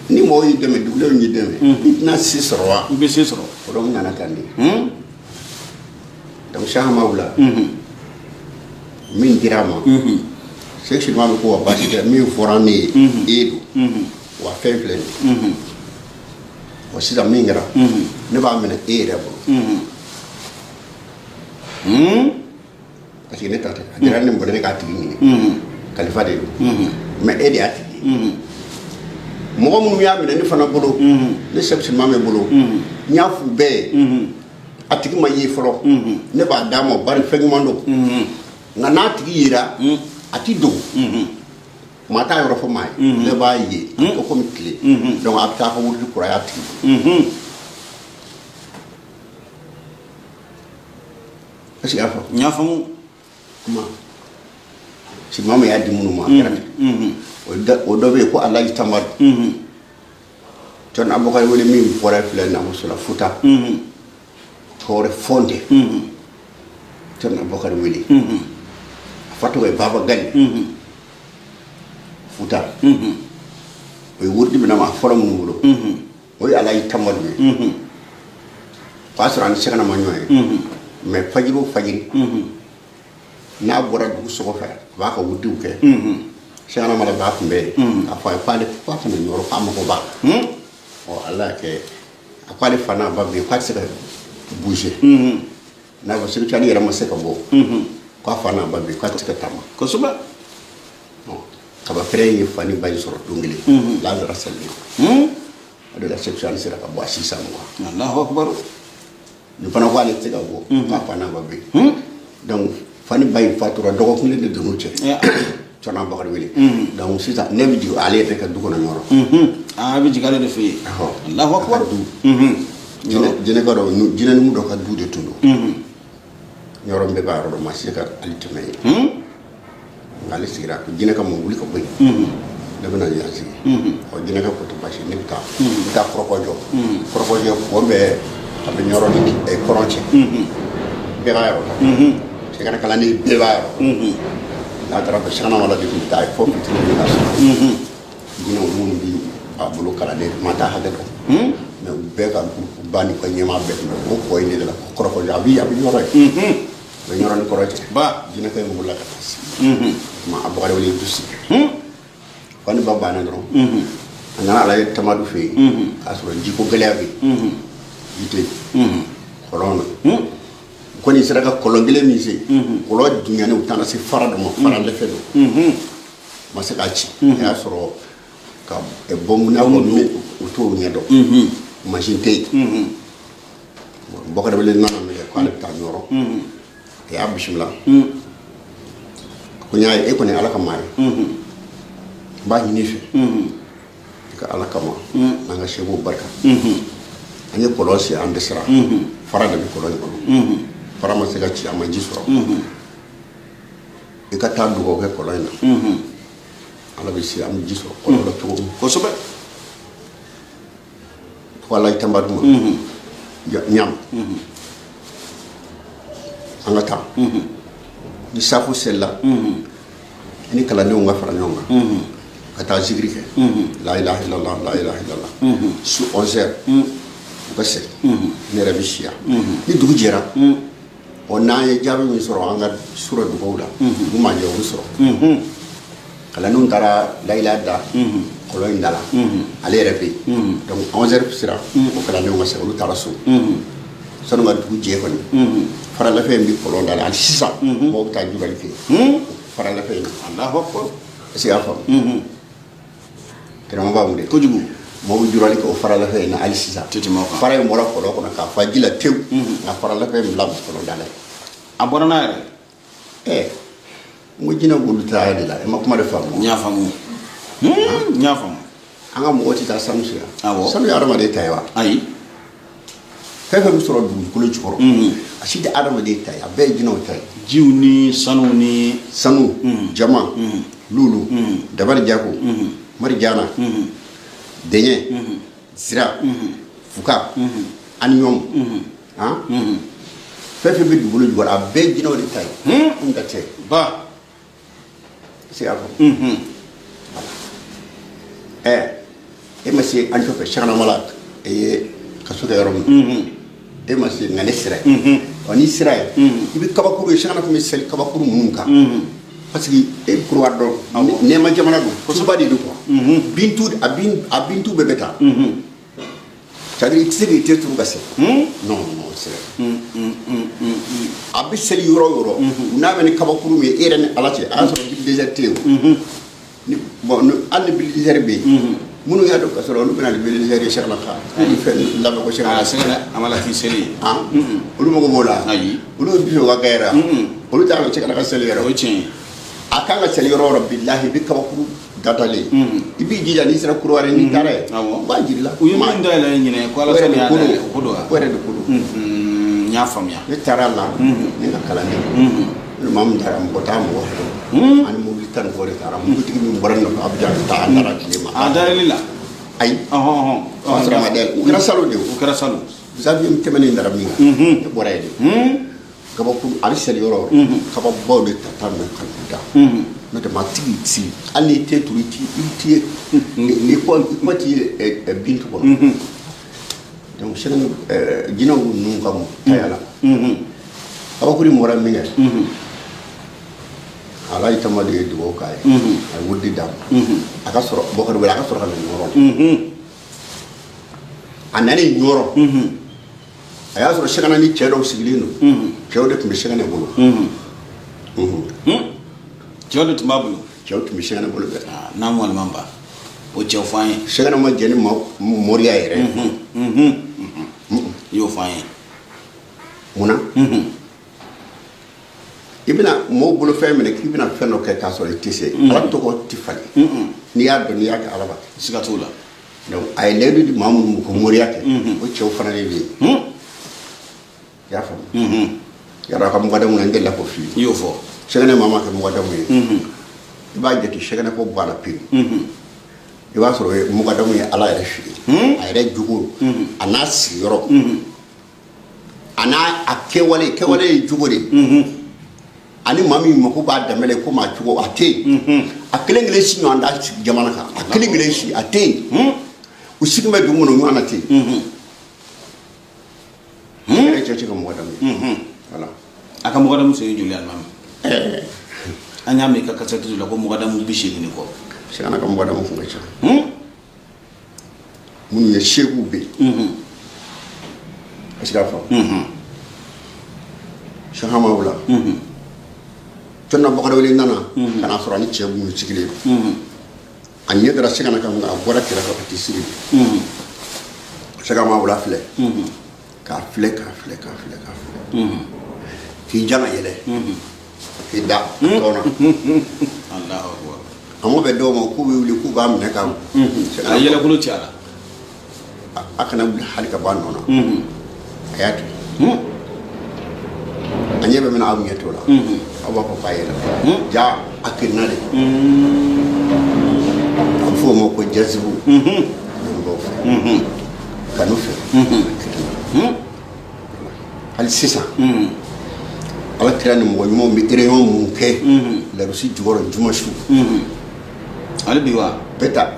ni mɔgɔw y'i dɛmɛ dugulenw y'i dɛmɛ i tɛna se sɔrɔ wa i bɛ se sɔrɔ o donc nana tan de donc Cheikh Ahmadou la min dira a ma Cheikh Sumame ko wa baasi tɛ min fɔra ne ye e don wa fɛn filɛ nin ye wa sisan min kɛra ne b'a minɛ e yɛrɛ bolo parce que ne ta tɛ a dira ne bolo ne k'a tigi ɲini kalifa de don mais e de y'a tigi mɔgɔ minnu y'a minɛ ne fana bolo ne Cheikh Sumame bolo n y'a f'u bɛɛ ye a tigi ma ye fɔlɔ ne b'a d'a ma bari fɛn ɲuman don nka n'a tigi yera a ti dogo maa t'a yɔrɔ fɔ maa ye ne b'a ye a tɔ komi tile donc a bɛ taa ka wurudi kura y'a tigi est-ce que y'a faamu n y'a faamu kuma Sumame y'a di minnu ma a kɛra ten o dɔ bɛ yen ko Alaji Tamadu John Abubakar wele min bɔra filɛ Namusola Futa Tɔɔrɛ Fɔnte cerno Abubakar weli fatu e baba gali futa o wurdi bina ma folam ngulo o ala yi tamal mi pasro an segana ma ñoy mais fajiri na bora du so fa ba ka wuddi ke segana mala ba ko be afa fa de fa fa ñoro fa ma ko ba o ala ke akwale fana ba be fa se ka bouger na ba se ka ni ra ma se ka bo ko fana ba be ka se ka tama ko suba kaba frey fani bayi soro dungili la dara salli de la section sera ka bo asisa mo Allahu akbar ni fana ko ale te ka bo ka fana ba be donc fani bayi fatura dogo ko le de no che Cerno Abubakar weli donc sita ne bi ju ale te ka du ko na ñoro bi ji kala de fi Allahu akbar jine ko do jine mu do ka du de tunu ñoro mbe ba ro ma sika alitme ngali sigira ko jine ka mo wuli ko boy da bana ya ci o jine ka ko to bashi ne ta krokojo ko be tabe ñoro ni e koronche be ba ro ci kana kala ni be ba ro na tara ko shana wala di ta fo ko tini na dina mo bi abulo kala de mata ha de na be ka bani ko nyema be ko ni de la ko abi ñoro be ñoro ni koroche ba dina kay mo la ka tas ma abogare wali dusi fani baba na dron ngana ala tamadu fe asro jiko geleabi yite kolon ko ni sera ka kolon gele mi se kolo dunya ne utana se fara do mo fara le fedo ma se ka ci ya soro ka e bom na ko mi uto nyedo machine tay bokare wali nana mi ko ala ta ñoro ya bismillah ko nyaay e ko ne ala ka may ba ni fi ka ala kama na nga shebo barka anye kolosi ande sara fara da ko do ko fara ma se ga ci ama jisoro e ka ta du ko ke kolona ala bi si am jisoro ko do to ko sobe wala itamba dum ñam anga ta ni safu sella ni kala ne nga fara ñonga kata zikri ke la ilaha illallah la ilaha illallah su 11h ko se ne rabishia ni dugu jera o na ye jabe mi soro anga sura du gowda bu ma jewu soro kala nun tara la ilaha da ko lo indala ale rebi donc 11h sira o kala ne nga se lu tara su sonu ma dugu je ko ni fara la fe mbi ko lo ndala al sisa mo ta jubal fi fara la fe Allahu akbar si afa kera mo ba mu de ko jugu mo jurali ko fara la fe na al sisa titi mo fara mo la ko ko na ka fajila tew na fara la fe mlam ko lo ndala abona na mo jina gulu ta de la e ma kuma de famu nya famu anga mo oti ta samsia samu arama de taywa ai fefe mi soro du ko choro aside adama de tay abe jino tay jiwni sanu jama lulu dabar jako mari jana denye sira fuka anyom fefe bi du bulu wala abe jino de tay ngate ba c'est avant e ma si anto pe chana malak e kasuga yorom e ma si ngane sira oni sira ibi kabakuru chana ko mi sel kabakuru munka parce que e pour wardo ne ma jamana do ko subadi do ko abintu bebeta c'est-à-dire c'est que tu gase non c'est abi sel yoro na ben kabakuru mi eren alati aso bi déserté ni bon an bi déserté bi munu ya do kasoro lu bena bi déserté cheikh la kha ni fen la ko cheikh la sene amala fi seli ulu mo ko bola ayi ulu bi wa gaira ulu ta ko cheikh la seli yoro ci akanga seli yoro billahi bi kabakuru datale ibi jija ni sira kurware ni tare ba jirila ma ndala nyine ko ala so ya ko do ko re do ko nya famia ni tarala ni kala ni mam daram ko tam wo an mo tan ko re taram ko tigi mi boran no abja ta dara kilima adarila ay asra ma del ukra salu de ukra salu zabi mi temani daram ni boray de kabakuru ali seli yɔrɔ kababaw de ta taa mɛ ka da n'o tɛ maa tigi si hali n'i tɛ turu i ti i ko ti bin tu kɔnɔ donc sɛnɛ jinɛw ninnu ka taya la kabakuru mɔra min kɛ ala yi tama de ye dugawu k'a ye a ye wurudi d'a ma a ka sɔrɔ bɔkari wɛrɛ a ka sɔrɔ ka na ɲɔrɔ a nani ɲɔrɔ a y'a sɔrɔ sɛgɛnna ni cɛ dɔw sigilen don cɛw de tun bɛ sɛgɛnɛ bolo cɛw de tun b'a bolo cɛw tun bɛ sɛgɛnɛ bolo bɛɛ n'a mɔliman ba o cɛw fɔ an ye sɛgɛnɛ ma jɛ ni mɔriya yɛrɛ i y'o fɔ an ye munna i bɛna mɔgɔw bolo fɛn minɛ k'i bɛna fɛn dɔ kɛ k'a sɔrɔ i tɛ se ala tɔgɔ tɛ falen n'i y'a dɔn n'i y'a kɛ ala b'a kɛ siga t'o la donc a ye layidu di maa minnu ko mɔriya kɛ o cɛw fana de bɛ yen i y'a faamu yàrá ka mɔgɔdamu na n delila k'o f'i ye i y'o fɔ sɛgɛnɛ maa ma kɛ mɔgɔdamu ye i b'a jate sɛgɛnɛ ko bɔ a la pewu i b'a sɔrɔ mɔgɔdamu ye ala yɛrɛ fili a yɛrɛ jogo a n'a sigiyɔrɔ a n'a kɛwale ye jogo de ani maa min mako b'a danbe la ko maa cogo a tɛ yen a kelen kelen si ɲɔgɔn da sigi jamana kan a kelen kelen si a tɛ yen u sigi bɛ dugu kɔnɔ ɲɔgɔn na tɛ yen e cɛ ka mɔgɔdamu ye voilà a ka mɔgɔdamu sen ye joli alimami an y'a mɛn i ka kasɛti la ko mɔgɔdamu 80 ni kɔ sɛgɛnna ka mɔgɔdamu kun ka ca minnu ye seeguw bɛ yen est-ce que a faamu sahamaw la tɔnna bɔgɔdawele nana ka na sɔrɔ ani cɛ minnu sigilen a ɲɛ dara sɛgɛnna kan a bɔra kɛrɛfɛ ka t'i sigi sɛgɛnmaw la filɛ k'a filɛ k'i jan ka yɛlɛ k'i da tɔn na a m'o bɛ dɔw ma k'u bɛ wuli k'u b'a minɛ ka a yɛlɛkolo ci a la a kana wuli hali ka bɔ a nɔ na a y'a to a ɲɛ bɛ minɛ aw ɲɛ t'o la aw b'a fɔ k'a yɛlɛ ja a kirina de a bɛ f'o ma ko jazibu dɔnnibaw fɛ kanu fɛ kirina hali sisan ala kira ni mɔgɔ ɲumanw bɛ réunion mun kɛ larusi jukɔrɔ juma su ale bi wa bɛɛ ta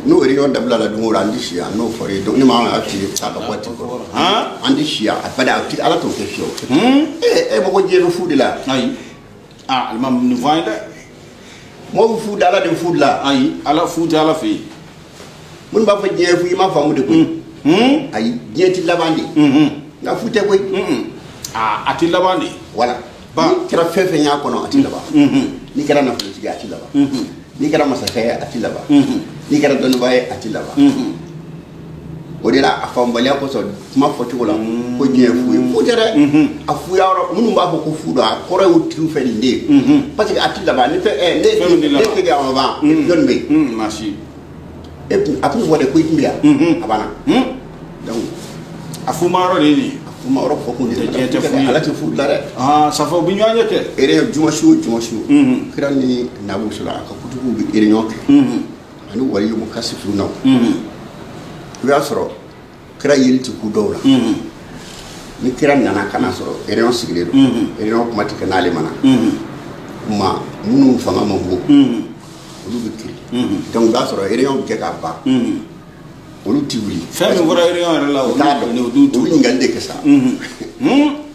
n'o réunion dabila la don o don an tɛ si yan n'o fɔra ye donc ne ma kan ka fili k'a ka bɔ ten kɔrɔ an tɛ si yan a bada ala t'o kɛ fiyewu mɔgɔ diɲɛ bɛ fu de la ayi alimami nin fɔ an ye dɛ mɔgɔ bɛ fu de ala de fu de la ayi ala fu tɛ ala fɛ yen minnu b'a fɔ diɲɛ fu i ma faamu de koyi ayi diɲɛ ti laban de nka fu tɛ koyi a ti laban de voilà n'i kɛra fɛn fɛn y'a kɔnɔ a ti laban n'i kɛra nafolotigi a ti laban n'i kɛra masakɛ ye a ti laban n'i kɛra dɔnnibaa ye a ti laban o de la a faamubaliya kosɔn kuma fɔcogo la ko diɲɛ fu ye fu tɛ dɛ a fuya yɔrɔ minnu b'a fɔ ko fu don a kɔrɔ y'u tigiw fɛ nin de ye parce que a ti laban ne tɛ a ma ban jɔnni bɛ yen masi a tun fɔ de ko i tun bɛ yan a banna donc a fuma yɔrɔ de ye nin kuma yɔrɔ fɔ kun de ala tɛ fu la dɛ safa bi ɲɔgɔn ɲɛ kɛ réunion juma su o juma su kira ni namuso la a ka kutubuw bɛ réunion kɛ ani waliyu mu kasifirunaw i b'a sɔrɔ kira yeli tɛ ku dɔw la ni kira nana ka na sɔrɔ réunion sigilen don réunion kuma tɛ kɛ n'ale mana ma minnu fanga ma bon olu bɛ kiri donc i b'a sɔrɔ réunion bɛ kɛ k'a ban olu tɛ wuli fɛn min fɔra réunion yɛrɛ la o t'a dɔn o bɛ ɲininkali de kɛ sa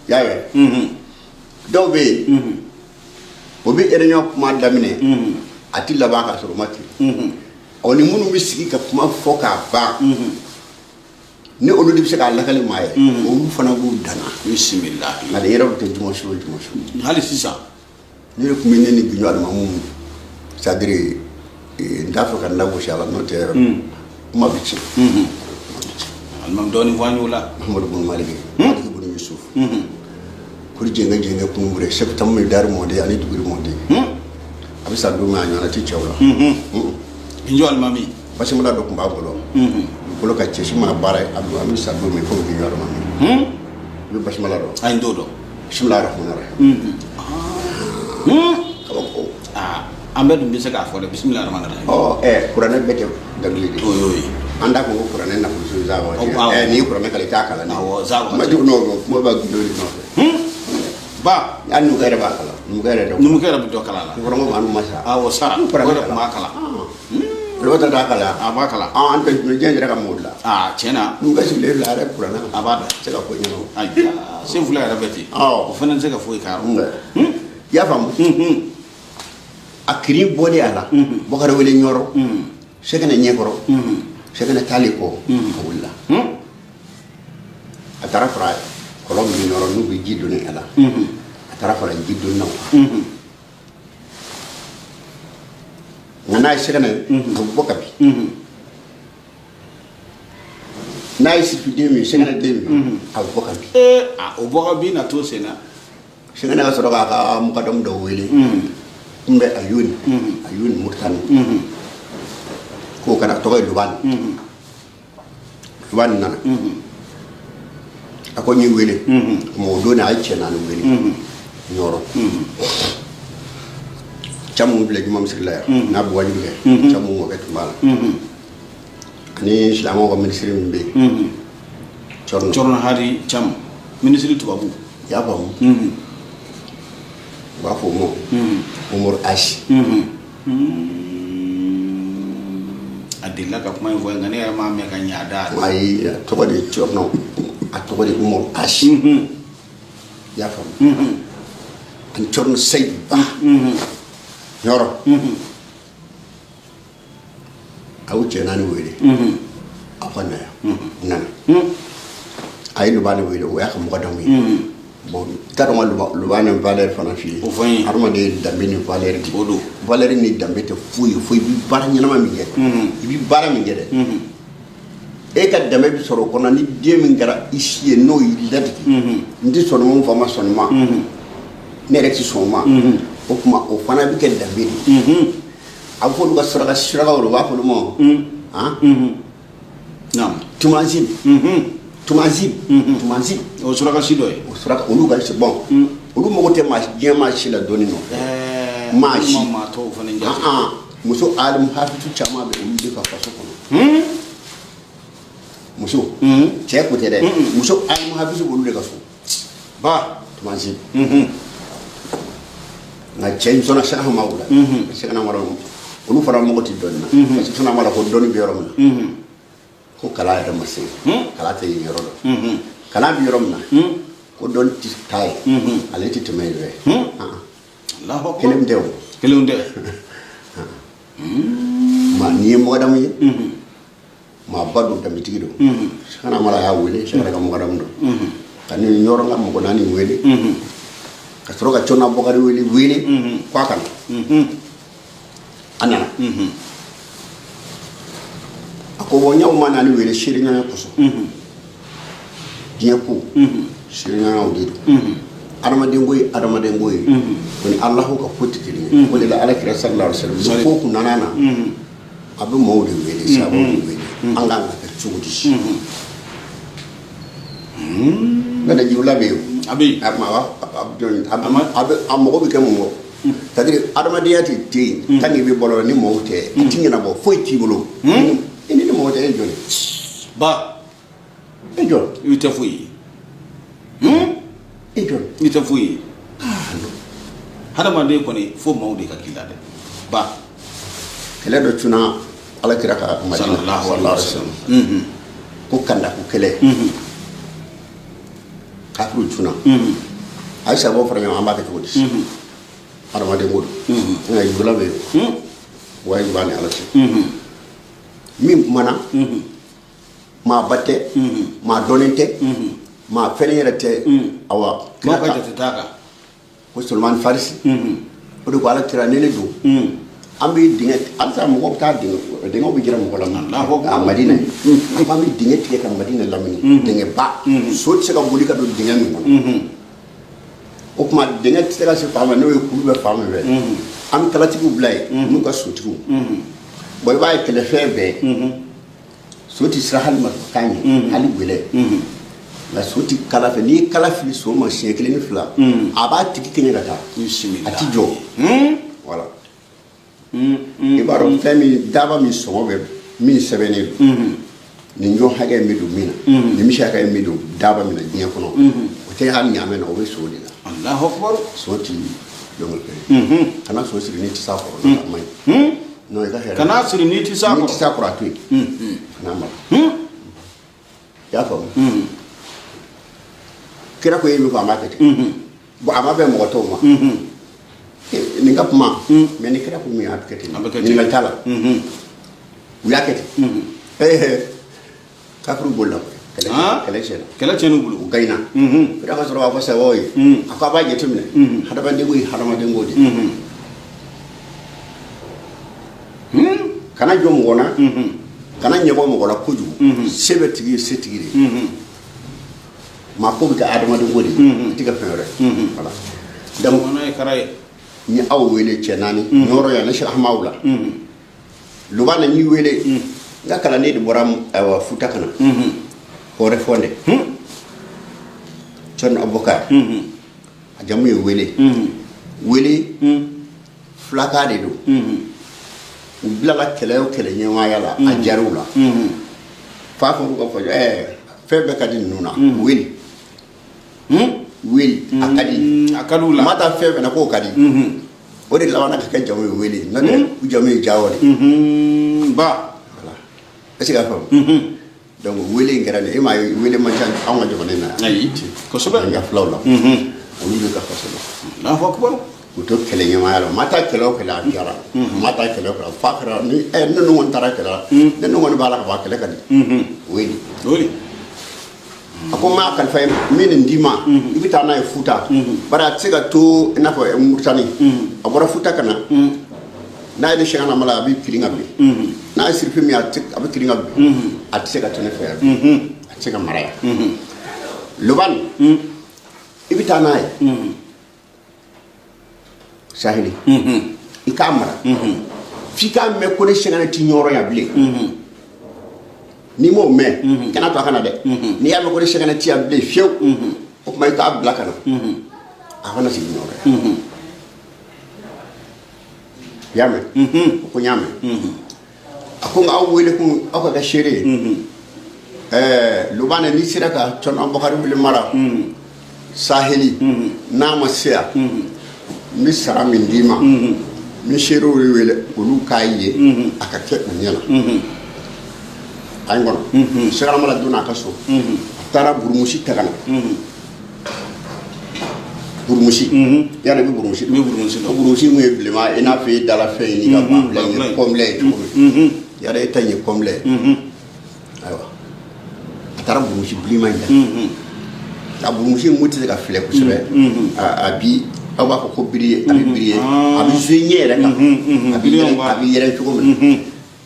y'a ye dɔw bɛ yen o bɛ réunion kuma daminɛ a tɛ laban k'a sɔrɔ o ma kiri ɔ ni minnu bɛ sigi ka kuma fɔ k'a ban ni olu de bɛ se k'a lakali maa ye olu fana b'u danna bisimila nka de yɛrɛ tɛ juma su o juma su hali sisan ne de tun bɛ ne ni Gindo alimamu c'est à dire n t'a fɛ ka n lagosi a la n'o tɛ kuma bɛ tiɲɛ alimami dɔɔnin fɔ an y'o la Mahamadu Bunu Maliki Maliki Bunu Yusuf kuri jɛngɛ kunu wɛrɛ septembre dari mɔden ani duguri mɔden a bɛ sa don min a ɲɔgɔnna tɛ cɛw la n jɔ alimami basimila dɔ tun b'a bolo bolo ka cɛsi maa baara ye a bɛ sa don min fo Gindo alimami i bɛ basimila dɔn a ye n t'o dɔn bisimilahi rahmani rahim kabako an bɛɛ dun bɛ se k'a fɔ dɛ bisimilahi rahmani rahim kuranɛ bɛɛ tɛ dagili de o y'o ye an da ko kuranɛ nafolo zawa n'i ye kuranɛ kalan i t'a kalan awɔ zawa ma jugu n'o kuma b'a Gindo de nɔfɛ ba ya nu gaira ba kala nu gaira do numu kera bi to kala la ko ngo manu masa a wo sara ko da ma kala lo ta da kala a ba kala an ta me jenjera ka modla a chena nu ga sile la re purana a ba da se ka ko nyano ai sin fula ya beti o fana se ka foi karo ya fam akiri bodi ala bokare wele nyoro se kana nyekoro se kana taliko wala atara fra kolom ni nyoro nu bi jiddu ne ala atara fra jiddu naw ngana se kana bokabi na isi tudemi se kana demi bokabi o bokabi na to sena se kana so ka mukadam do wele mbe ayun murtan ko kana to luban na ako ni wele mo do na aiche na no wele nyoro chamu bile juma misirla na bo wajube chamu mo betu mala ni islamo ko ministre mbe chorno hari cham ministre tubabu ya ba mu ba fo mo umur ash adilla ka kuma info ngane ya ma me ka nyaada ay to ko de chorno a to ko de umur ash ya fam an chorno sey ba nyoro awu chena ni wele afana nan ay lu bani wele wa xam ko dami bon taro lu bani valeur fana fi arma de dambe ni valeur di bodo valeur ni dambe te fuyi bi bar nyama mi ge bi bara mi ge de e ka dambe bi soro kono ni de min gara ici no yi lati ndi sono mo fama sono ma ne rek ci soma o kuma o fana bi ke dambe a fo ga sura ga sura ga ro ba fo mo nam tumazib o sura ka sido o sura ka olu ga se bon olu mo te ma jema shi la doni no ma shi ma to fana njati muso alim hafitu chama be olu de ka faso kono muso che ko te de muso alim hafitu olu de ka so ba tumazib na change sona sha ma wala se kana maro olu fara mo ti donna parce que sona mala ko doni bi yorom na ko kala ya masi kala te yoro do kala bi yorom na ko don ti tay ale ti temele Allahu kelem dew ma ni mo dam yi ma badu tam ti do kana mala ya wele se kana mo dam do kan ni yoro ngam mo nani wele ka soroga chona bokari wele kwa kan anana ako wonya umana ni wele shirinya kuso diepu shirinya awdido adama dengoy woni allah ko fottitiri woni la ala kira sallallahu alaihi wasallam ko ku nanana abu mawdi wele sabo wele anga ka chudi ngada jiwla be abi ama amogo bi kemo c'est-à-dire adama diati ti tangi bi bolo ni mawte tingina bo foi ti bolo ini ni mawte en joni ba en joni ite fuyi en joni ite fuyi hada mande ko ni fo mawde ka kilade ba kele do tuna ala kira ka sallallahu alaihi wasallam ko kanda ko kele kafru tuna aisha bo fara nyama ambaka ko dis adama de ngodo ngay bula be way bani ala ci mim mana ma batte ma donente ma felerete awa ma ka taka ko Sulman Farisi o do ko ala tira nene do ambi dinget amsa mo ko ta dingo bi jira mo ko la Madina ambi dinget ke kam Madina lamini dinge ba so ci ka buli ka do dinga mi o kuma dinget tera se fama no e kulu be fama be am talati bu blay nu ka sotu boy bay kele febe soti sahal ma kanye ali bele la soti kala fe ni kala fi so ma shekle ni fla aba tiki kenya gata ati jo voilà ibaro fami daba mi so be mi sebeni ni njo hage mi do mina ni mi shaka mi do daba mi na nya kono o te han nyame na o be so dina Allahu akbar soti jongol pe kana so siri ni tisa ko mai no e ka hera kana siri ni tisa ko atu na ma ya ko kira ko yemi ko amate bo amabe mo to ma ni ngap ma me ni kira ko mi atkete ni ngal tala ya kete kakru bolla kala chenu bulu gaina kira ka soro fa sawoy akaba je tumne hada bande buy hada ma de ngodi kana jom gona kana nyebo mo gola kuju sebe tigi setigi ma ko ga adama de ngodi tiga fere wala dam ona e karay ni aw wele cenani noro ya na Cheikh Ahmaoula lubana ni wele nga kala ne de boram awa futa kana hore fonde John Abubakar ajamu wele wele flaka de do bila la kele nyama yala ajarula fa ko ko febe kadi nuna wele wele akadula mata febe na ko kadi o de lawana ka jamu wele na de jamu jawale ba voilà est-ce que fam donc wele ngarale e ma wele ma tan awma jogone na ayi ko sobe nga flawla o ni ka fasalo na fa ko o to kele nyama yalo mata kelo kala jara mata kelo kala fakra ni no won tara kala no won bala ka kele kadi wele ako ma kan fay min ndima ibita na futa bara tsega to na fa murtani abora futa kana na ide shana mala bi kiringa bi na sirfi mi atik abi kiringa bi atsega to ne fa atsega maraya luban ibita na sahili ikamara fika me ko ne shana ti nyoro ya bile ni mo me kana to kana de ni ya me ko shegana ti able fiew o may ka abla kana a wana ci ñoro yame ko ñame ako nga wele ko ako ga chere lu bana ni siraka ton Abubakar bil mara saheli na ma sia mi sara min dima mi chere wele ko lu kaye aka ke nyala ay ngono segala mala duna kaso tara burmushi tagana burmushi yana bi burmushi mu eblema ina fe dala fe ni ga ba komle yara etanye komle aywa tara burmushi blima ida ta burmushi muti ga fle ko sebe abi awa ko biri abi biri abi zunyere ka abi yere ko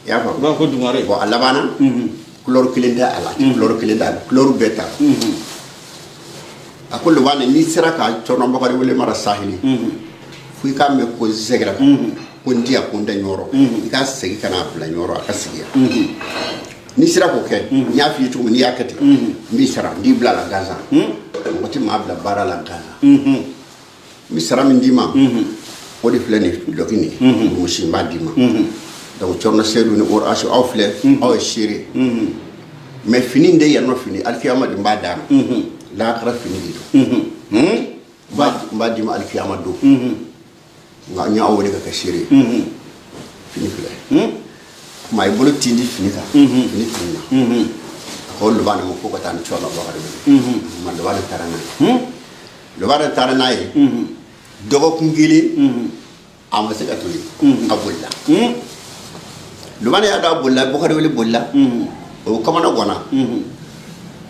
ya fa ba ko dumare bo alabana couleur kilenda ala couleur kilenda couleur beta akolo wane ni siraka chono mbakari wele mara sahili fu ka me ko zegra ko ndia ko nda nyoro ka segi kana bla nyoro aka sigia ni sirako ke nya fi tu ni yakati mi sara ndi bla la gaza ngoti ma bla bara la gaza mi sara mi ndima o de fleni lokini mo shimba dima donc chorna sedu ni or asu awfle aw shiri mais fini nde ya no fini alkiyama di mbada la khara fini di mbadi ma alkiyama do nga nya awole ka shiri fini fle may bolo tindi fini ka fini fini ko lu bana mo ko tan chorna ba khari man do bana tarana lo bana tarana yi dogo kungili amase ka tuli abulla lumane ya da bolla bokari wele bolla o kamana gona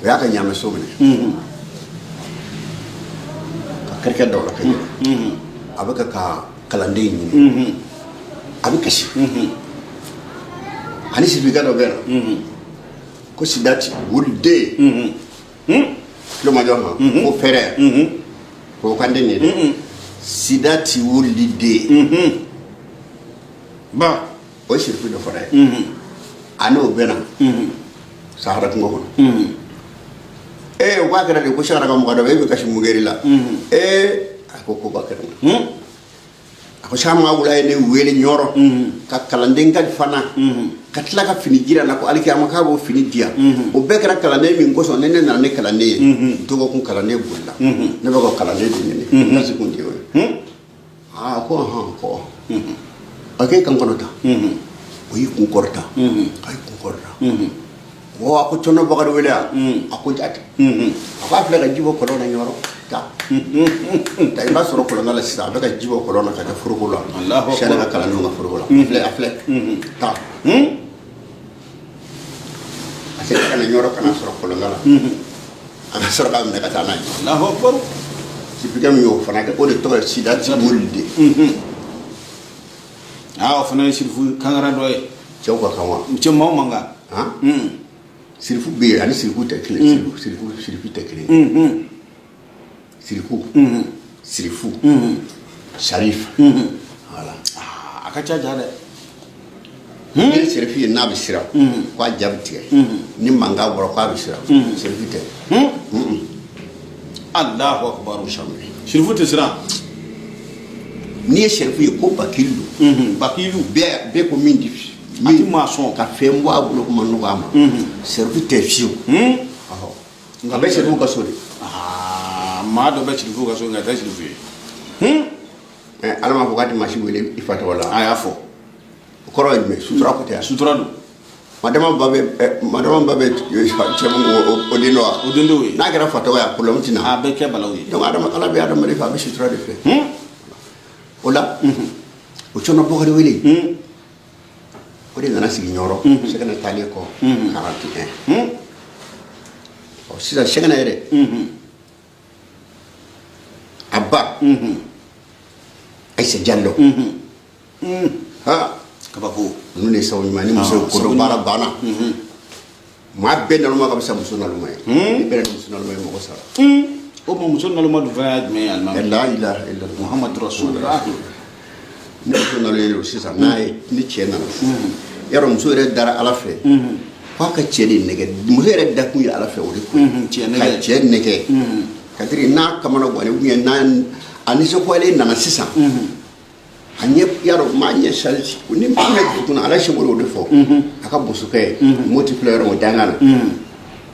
ya ka nyame so mene karka do la kay abaka ka kalande ni abika shi ani si biga do bera ko sidati wulde lo ma joma ko fere ko kande ni sidati wulde ba o shirku do fara ano bena sahara ko ngon wa gara de ko shara ga mo ga do be kashi mugeri la ako ko bakara ko sama wula ne wele nyoro ka kalanden ka fana ka tila ka fini jira na ko alkiyama ka bo fini dia o be kara kalanden min ko so ne na ne kalanden to ko kun kalanden bulla ne ba ko kalanden ni na sikundi o ko ha ko ake kan kono ta o yi kun korta ay kun korta wo ako chono bakar wele ako jati ako afle ka jibo ko na nyoro ta ba soro ko na la sisa ba ka jibo ko na ka furu ko la Allah ko shana ka kala no furu ko la afle ta ase kana nyoro kana soro ko na la ana soro ka me ka ta na Allah akbar ci bigam yo fana ka ko de to sida ci mulde o fana sirfu kangara doye cew ko kanwa ci mo manga ha sirfu be ani sirfu tekle sirfu tekle sirfu sharif voilà akacha jare ni sirfu na bi sira kwa jabti ni manga boro kwa bi sira sirfu te Allahu akbar shamri sirfu te sira ni sirfu ko bakilu be ko min difi ati maçon ka fembo abulo ko manu gama sirfu te fiu ngabe sirfu ka sori ma do be sirfu ka so ngata sirfu alama ko gati mashi wele ifata wala aya fo koro me sutura ko te sutura do madama babe chemo odino we na gara fata wa ko lamtina be ke balawi donc adama ala be adama re fa be sutura de fe ola o chono bogari wele o de nana sigi nyoro segana tali ko 41 o sida segana ere abba Aïssa Diallo ha kabako nune sawu mani muso ko do bara bana ma ben no ma ka sa muso na lumay ni ben muso na lumay mo ko sa o mo muso na lumay du fa me alma la ilaha illa muhammad rasulullah ne ko na le si sa nay ni chena yaro muso re dara ala fe fa ka cheli nege muso re da ku ala fe o de ko chene nege kadiri na kamana wale uye na anise ko ele na sisa anye yaro ma anye shalti ni mpune kuna ala shebolo de fo aka bosuke multiplier mo dangana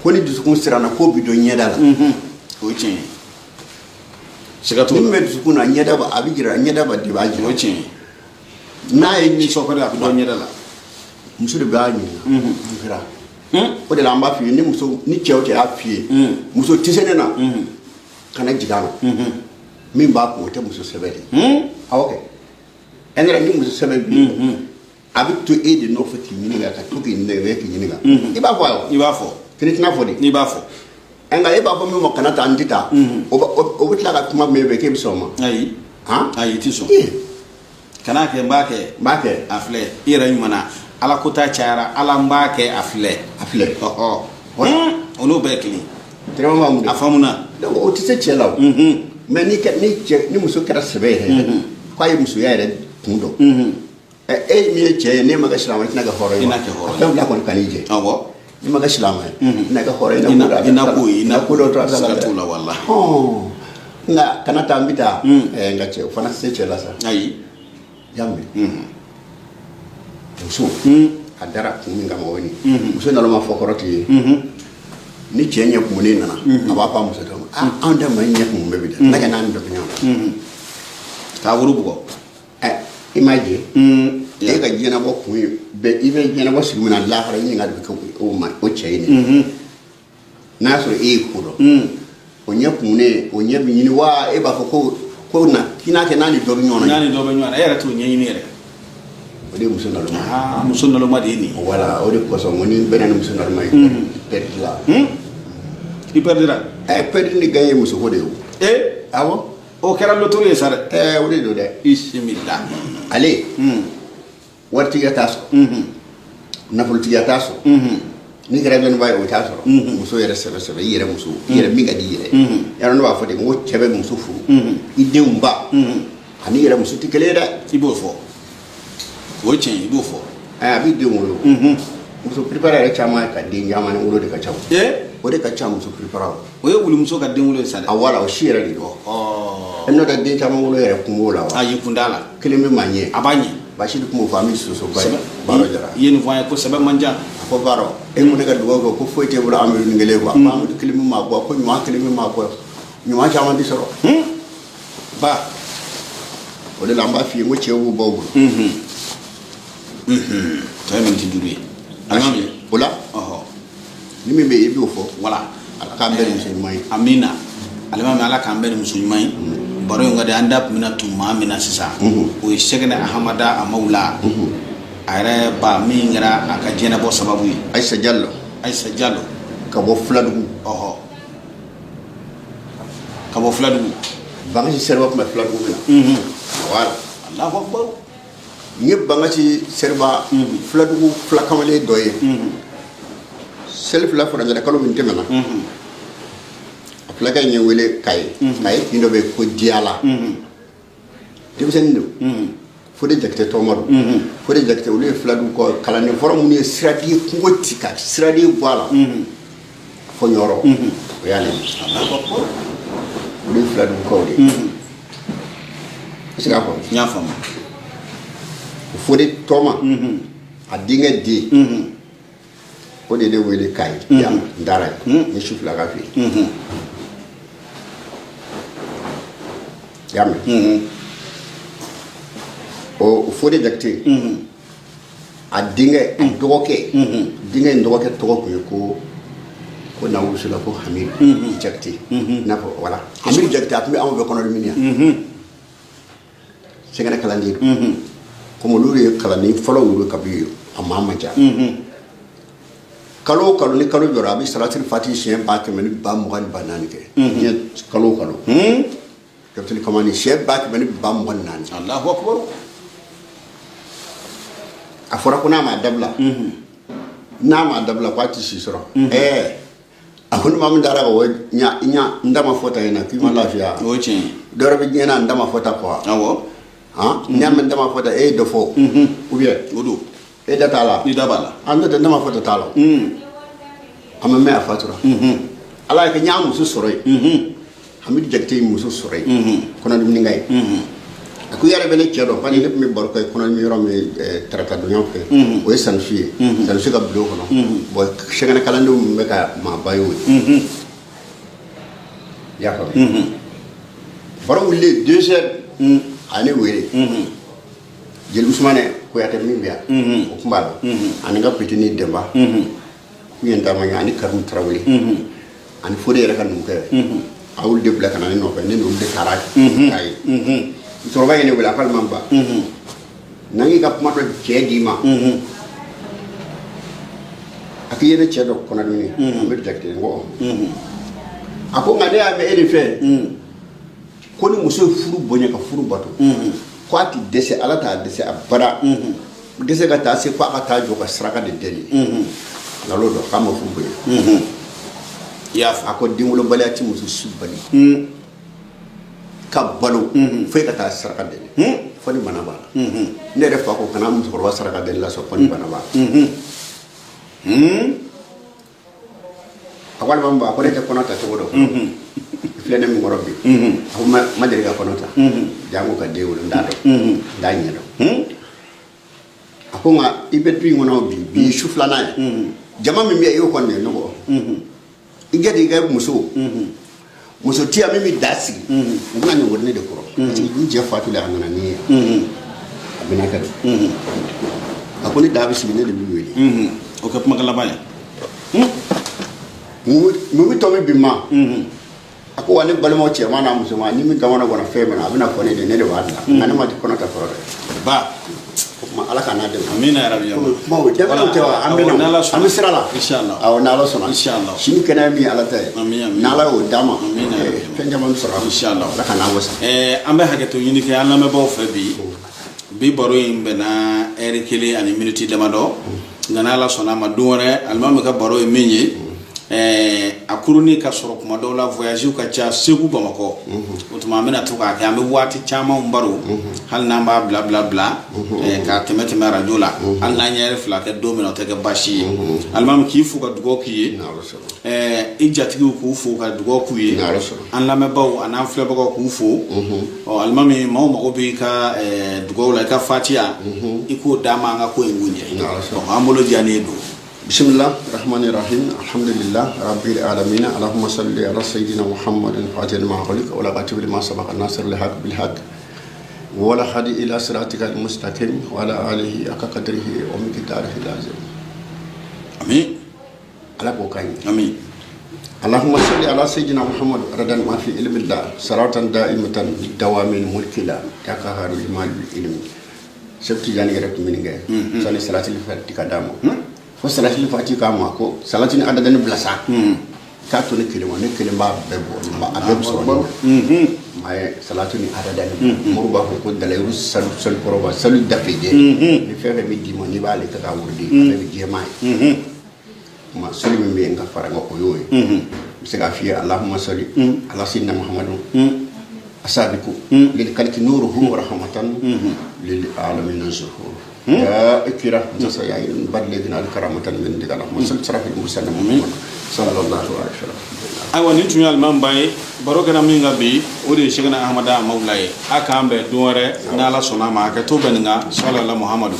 ko ni dusu kun sirana ko bido nyeda la o chen sigato ni me dusu kun nyeda ba abigira nyeda ba di baji o chen na ni so ko da bido nyeda la musu de ba ni ngara o de la mba fi ni musu ni chewte a fi musu tisene na kana jigano min ba ko te muso sebeli okay enra ni muso sebeli abi to aid no fati ni ga ka to ki ne we ki ni ga iba fo kini na fo de ni ba fo enga iba fo mi mo kana ta ndita o bitla ka kuma me be ke bi so ma ayi ha ayi ti so kana ke mbake afle ira nyumana ala kota chara ala mbake afle ono be kini trema mu afamuna donc o tise chela mais ni muso kera sebe kwa yi muso ya ere kundo mi che ne maga shilama ina ga horo ina ke horo dan la kon kanije awo ni maga shilama ina ga horo ina ko do tra sala tula walla na kana tambita nga che fana se chela sa ayi yambe muso adara kuminga mawoni muso na lo ma fokoroti ni chenye kumune nana abapa muso to anda manya kumbe bida na kana ndo nyama ka wuru bugo imaje e ga jena bo ku be ibe jena bo simuna la hara ni ngadu ko o ma o cheyni na so e kudo onya kumune onya binyini wa e ba ko na kina ke nani do nyona era to nyi ni re o de muso na lo ma muso na lo ma de ni wala o de ko so ngoni benen muso na lo ma perdila i perdira perdi ni gagne muso ko de awo o kera lotole sare o de do de bismillah ale warti ya taso na fulti ya taso ni gara ben bay o taso muso yere sebe yere muso yere minga di yere ya no ba fode mo chebe muso fu ide umba ani yere muso tikele da ibo fo o chen ibo fo abi de mo muso prepare chama ka de nyama ni ulo de ka chawo o de ka ca muso prepara o ye wulumuso ka den wolo sa dɛ a wala o si yɛrɛ de don e n'o tɛ den caman wolo yɛrɛ kungo la wa a y'i kunda la kelen bɛ maa ɲɛ a b'a ɲɛ basi de kun m'o fɔ an bɛ soso ba ye baaro jara i ye nin fɔ an ye ko sɛbɛn man ca a ko baaro e mun ne ka dugawu kɛ ko foyi t'e bolo an bɛ nin kelen quoi ko Amadu kelen bɛ maa bɔ ko ɲuman kelen bɛ maa bɔ ɲuman caman tɛ sɔrɔ ba o de la an b'a f'i ye ko cɛw b'u baw bolo tɔ ye miniti 5 ye alimami o la ni min bɛ yen i b'o fɔ wala ala k'an bɛɛ ni muso ɲuman ye amina alimami ala k'an bɛɛ ni muso ɲuman ye baro in ka di an da tun bɛna tun maa min na sisan o ye sɛgɛnɛ ahamada amawula a yɛrɛ ba min kɛra a ka diɲɛnabɔ sababu ye Ayisa Diallo ka bɔ Filadugu ka bɔ Filadugu Bangasi Seriba tun bɛ Filadugu min na voilà Allahu akbar n ye Bangasi Seriba Filadugu fulakamalen dɔ ye seli fila faraɲɔgɔn kalo min tɛmɛna a fulakɛ in ye wele Kaye kin dɔ bɛ yen ko Diyala denmisɛnnin don Fode Jakite tɔgɔma don Fode Jakite olu ye Filadugu kɔ kalanden fɔlɔ minnu ye siraden kungo ci ka siraden bɔ a la fɔ Ɲɔrɔ o y'ale olu ye Filadugu kaw de ye est-ce que a faamu n y'a faamu Fode tɔgɔma a denkɛ den o de ne wele Kaye yan n taara yen n ye su fila ka fɛ yen y'a mɛn o Fode Jakite a denkɛ dɔgɔkɛ denkɛ in dɔgɔkɛ tɔgɔ tun ye ko nawusula ko Hamidu Jakite n'a fɔ voilà Hamidu Jakite a tun bɛ anw bɛɛ kɔnɔ min yan sɛgɛnɛ kalanden comme olu ye kalanden fɔlɔ ye kabini a maa man ca kalo o kalo ni kalo jɔra a bɛ salatul fati siɲɛ 100,000 ni 24,000 kɛ diɲɛ kalo o kalo capitaine Kamani siɲɛ 100,000 ni 24,000 Allahu akbar a fɔra ko n'a m'a dabila k'a tɛ si sɔrɔ a ko ni maa min taara ka o ɲa n da ma fɔ ta yen na k'i ma lafiya o ye tiɲɛ ye dɔ wɛrɛ bɛ diɲɛ na n da ma fɔ ta quoi awɔ n'i y'a mɛn n da ma fɔ ta e ye dɔ fɔ ou bien o don e da t'a la ni da b'a la an n'o tɛ n da ma fɔ ta t'a la an bɛ mɛn a fatura ala y'a kɛ n y'a muso sɔrɔ yen Hamidu Jakite ye muso sɔrɔ yen kɔnɔdiminika ye a ko i yɛrɛ bɛ ne cɛ dɔn fani ne tun bɛ baro kɛ kɔnɔdimi yɔrɔ min tarata donya fɛ o ye Sanusi ye Sanusi ka bulon kɔnɔ bon sɛgɛnɛ kalandenw min bɛ ka maaba ye o ye i y'a faamu baro wulilen 2 heures a ne wele Jeli Usumane Kuyatɛ min bɛ yan o tun b'a la ani ka petini Demba min ye n taama ɲɛ ani Karimu Tarawele ani Fode yɛrɛ ka numukɛ a y'olu de bila ka na ne nɔfɛ ne n'olu de taara Kaye musokɔrɔba ye ne wele a k'ale man ba n'an y'i ka kuma dɔ cɛ d'i ma a k'i ye ne cɛ dɔ kɔnɔdimi an bɛ Jakite n ko a ko nka ne y'a mɛn e de fɛ ko ni muso ye furu bonya ka furu bato ko a tɛ dɛsɛ ala t'a dɛsɛ a bara dɛsɛ ka taa se ko a ka taa jɔ ka saraka de deli nkalon dɔ k'a ma furu bonya a ko denwolobaliya ti muso si bali ka balo fo ka taa saraka deli fo ni bana b'a la ne yɛrɛ fa ko kana musokɔrɔba saraka deli la sɔn fo ni bana b'a la a ko alimami ba ko ne tɛ kɔnɔ ta cogo dɔ filɛ ne min kɔrɔ bi a ko ma deli ka kɔnɔ ta jango ka den wolo n t'a dɔn n t'a ɲɛ dɔn a ko nka i bɛ du in kɔnɔ bi ye su filanan ye jama min bɛ yen i y'o kɔni de ne kɔ i gɛrɛ i ka muso ti yan min bɛ da sigi u bɛna ɲɔgɔn ne de kɔrɔ parce que du cɛ fatula a nana ni ye a bɛna kɛ don a ko ni da bɛ sigi ne de bɛ wele o kɛ kumakan laban ye mun bɛ tɔ min bi ma a ko wa ne balimaw cɛman n'a musoman ni min kamana gɔnna fɛn min na a bɛna fɔ ne de ne de b'a dilan nka ne ma kɔnɔ ta fɔlɔ dɛ ba o kuma ala ka n'a dɛmɛ amina yarabi kuma o dɛmɛw tɛ wa an bɛ sira la inshallah awɔ n'ala sɔnna inshallah sini kɛnɛya min ala ta ye n'ala y'o d'a ma amina fɛn caman bɛ sɔrɔ inshallah ala ka n'a wasa an bɛ hakɛto ɲini kɛ an lamɛnbaaw fɛ bi baro in bɛnna heure 1 ani minute damadɔ nka n'ala sɔnna a ma don wɛrɛ alimami ka baro ye min ye akuruni ka sɔrɔ kuma dɔw la voyage ka ca Segu Bamakɔ o tuma an bɛna to k'a kɛ an bɛ waati caman baro hali n'an b'a bila k'a tɛmɛ radio la hali n'an yɛrɛ fila kɛ don min na o tɛ kɛ baasi ye alimami k'i fo ka dugawu k'i ye i jatigiw k'u fo ka dugawu k'u ye an lamɛnbaaw an'an filɛbagaw k'u fo alimami maaw mago b'i ka dugawu la i ka fatiya i k'o d'a ma an ka ko in kun ɲɛ an bolo diyalen don. Bismillah rahman rahim alhamdulillah rabbil alamin allahumma salli ala sayyidina muhammadin fatih ma khaliq wa la qatib ma sabaqa nasr al haq bil haq wa la hadi ila siratika al mustaqim wa ala alihi aka qadrihi wa miqdarihi lazim amin ala ko kay amin allahumma salli ala sayyidina muhammad radan ma fi ilmillah salatan daimatan dawamin mulkila takaharu limal ilmi sebti jani rek min ngay sali salatil fatika damo fo salati fati ka ma ko salati ni adada ni blasa ka to ne kelema ba bebo ba abeb so may salati ni adada ni muruba ko dalay sal koroba sal dafije ni fere mi di mo ni bale ka wurdi be je may ma sali mi nga fara nga ko yoy se ga fi allahumma salli ala sayyidina muhammadin asabiku lil kalki nuruhu wa rahmatan lil alamin zuhur ya ikira jasa ya badlegina al karamatan min digala mo sal sarafil musallam sallallahu alaihi wasallam ay woni tun al mambaye baro gana mi ngabi o de shigana ahmada maulay aka ambe doore na la sona ma ka to benga sallallahu muhammadu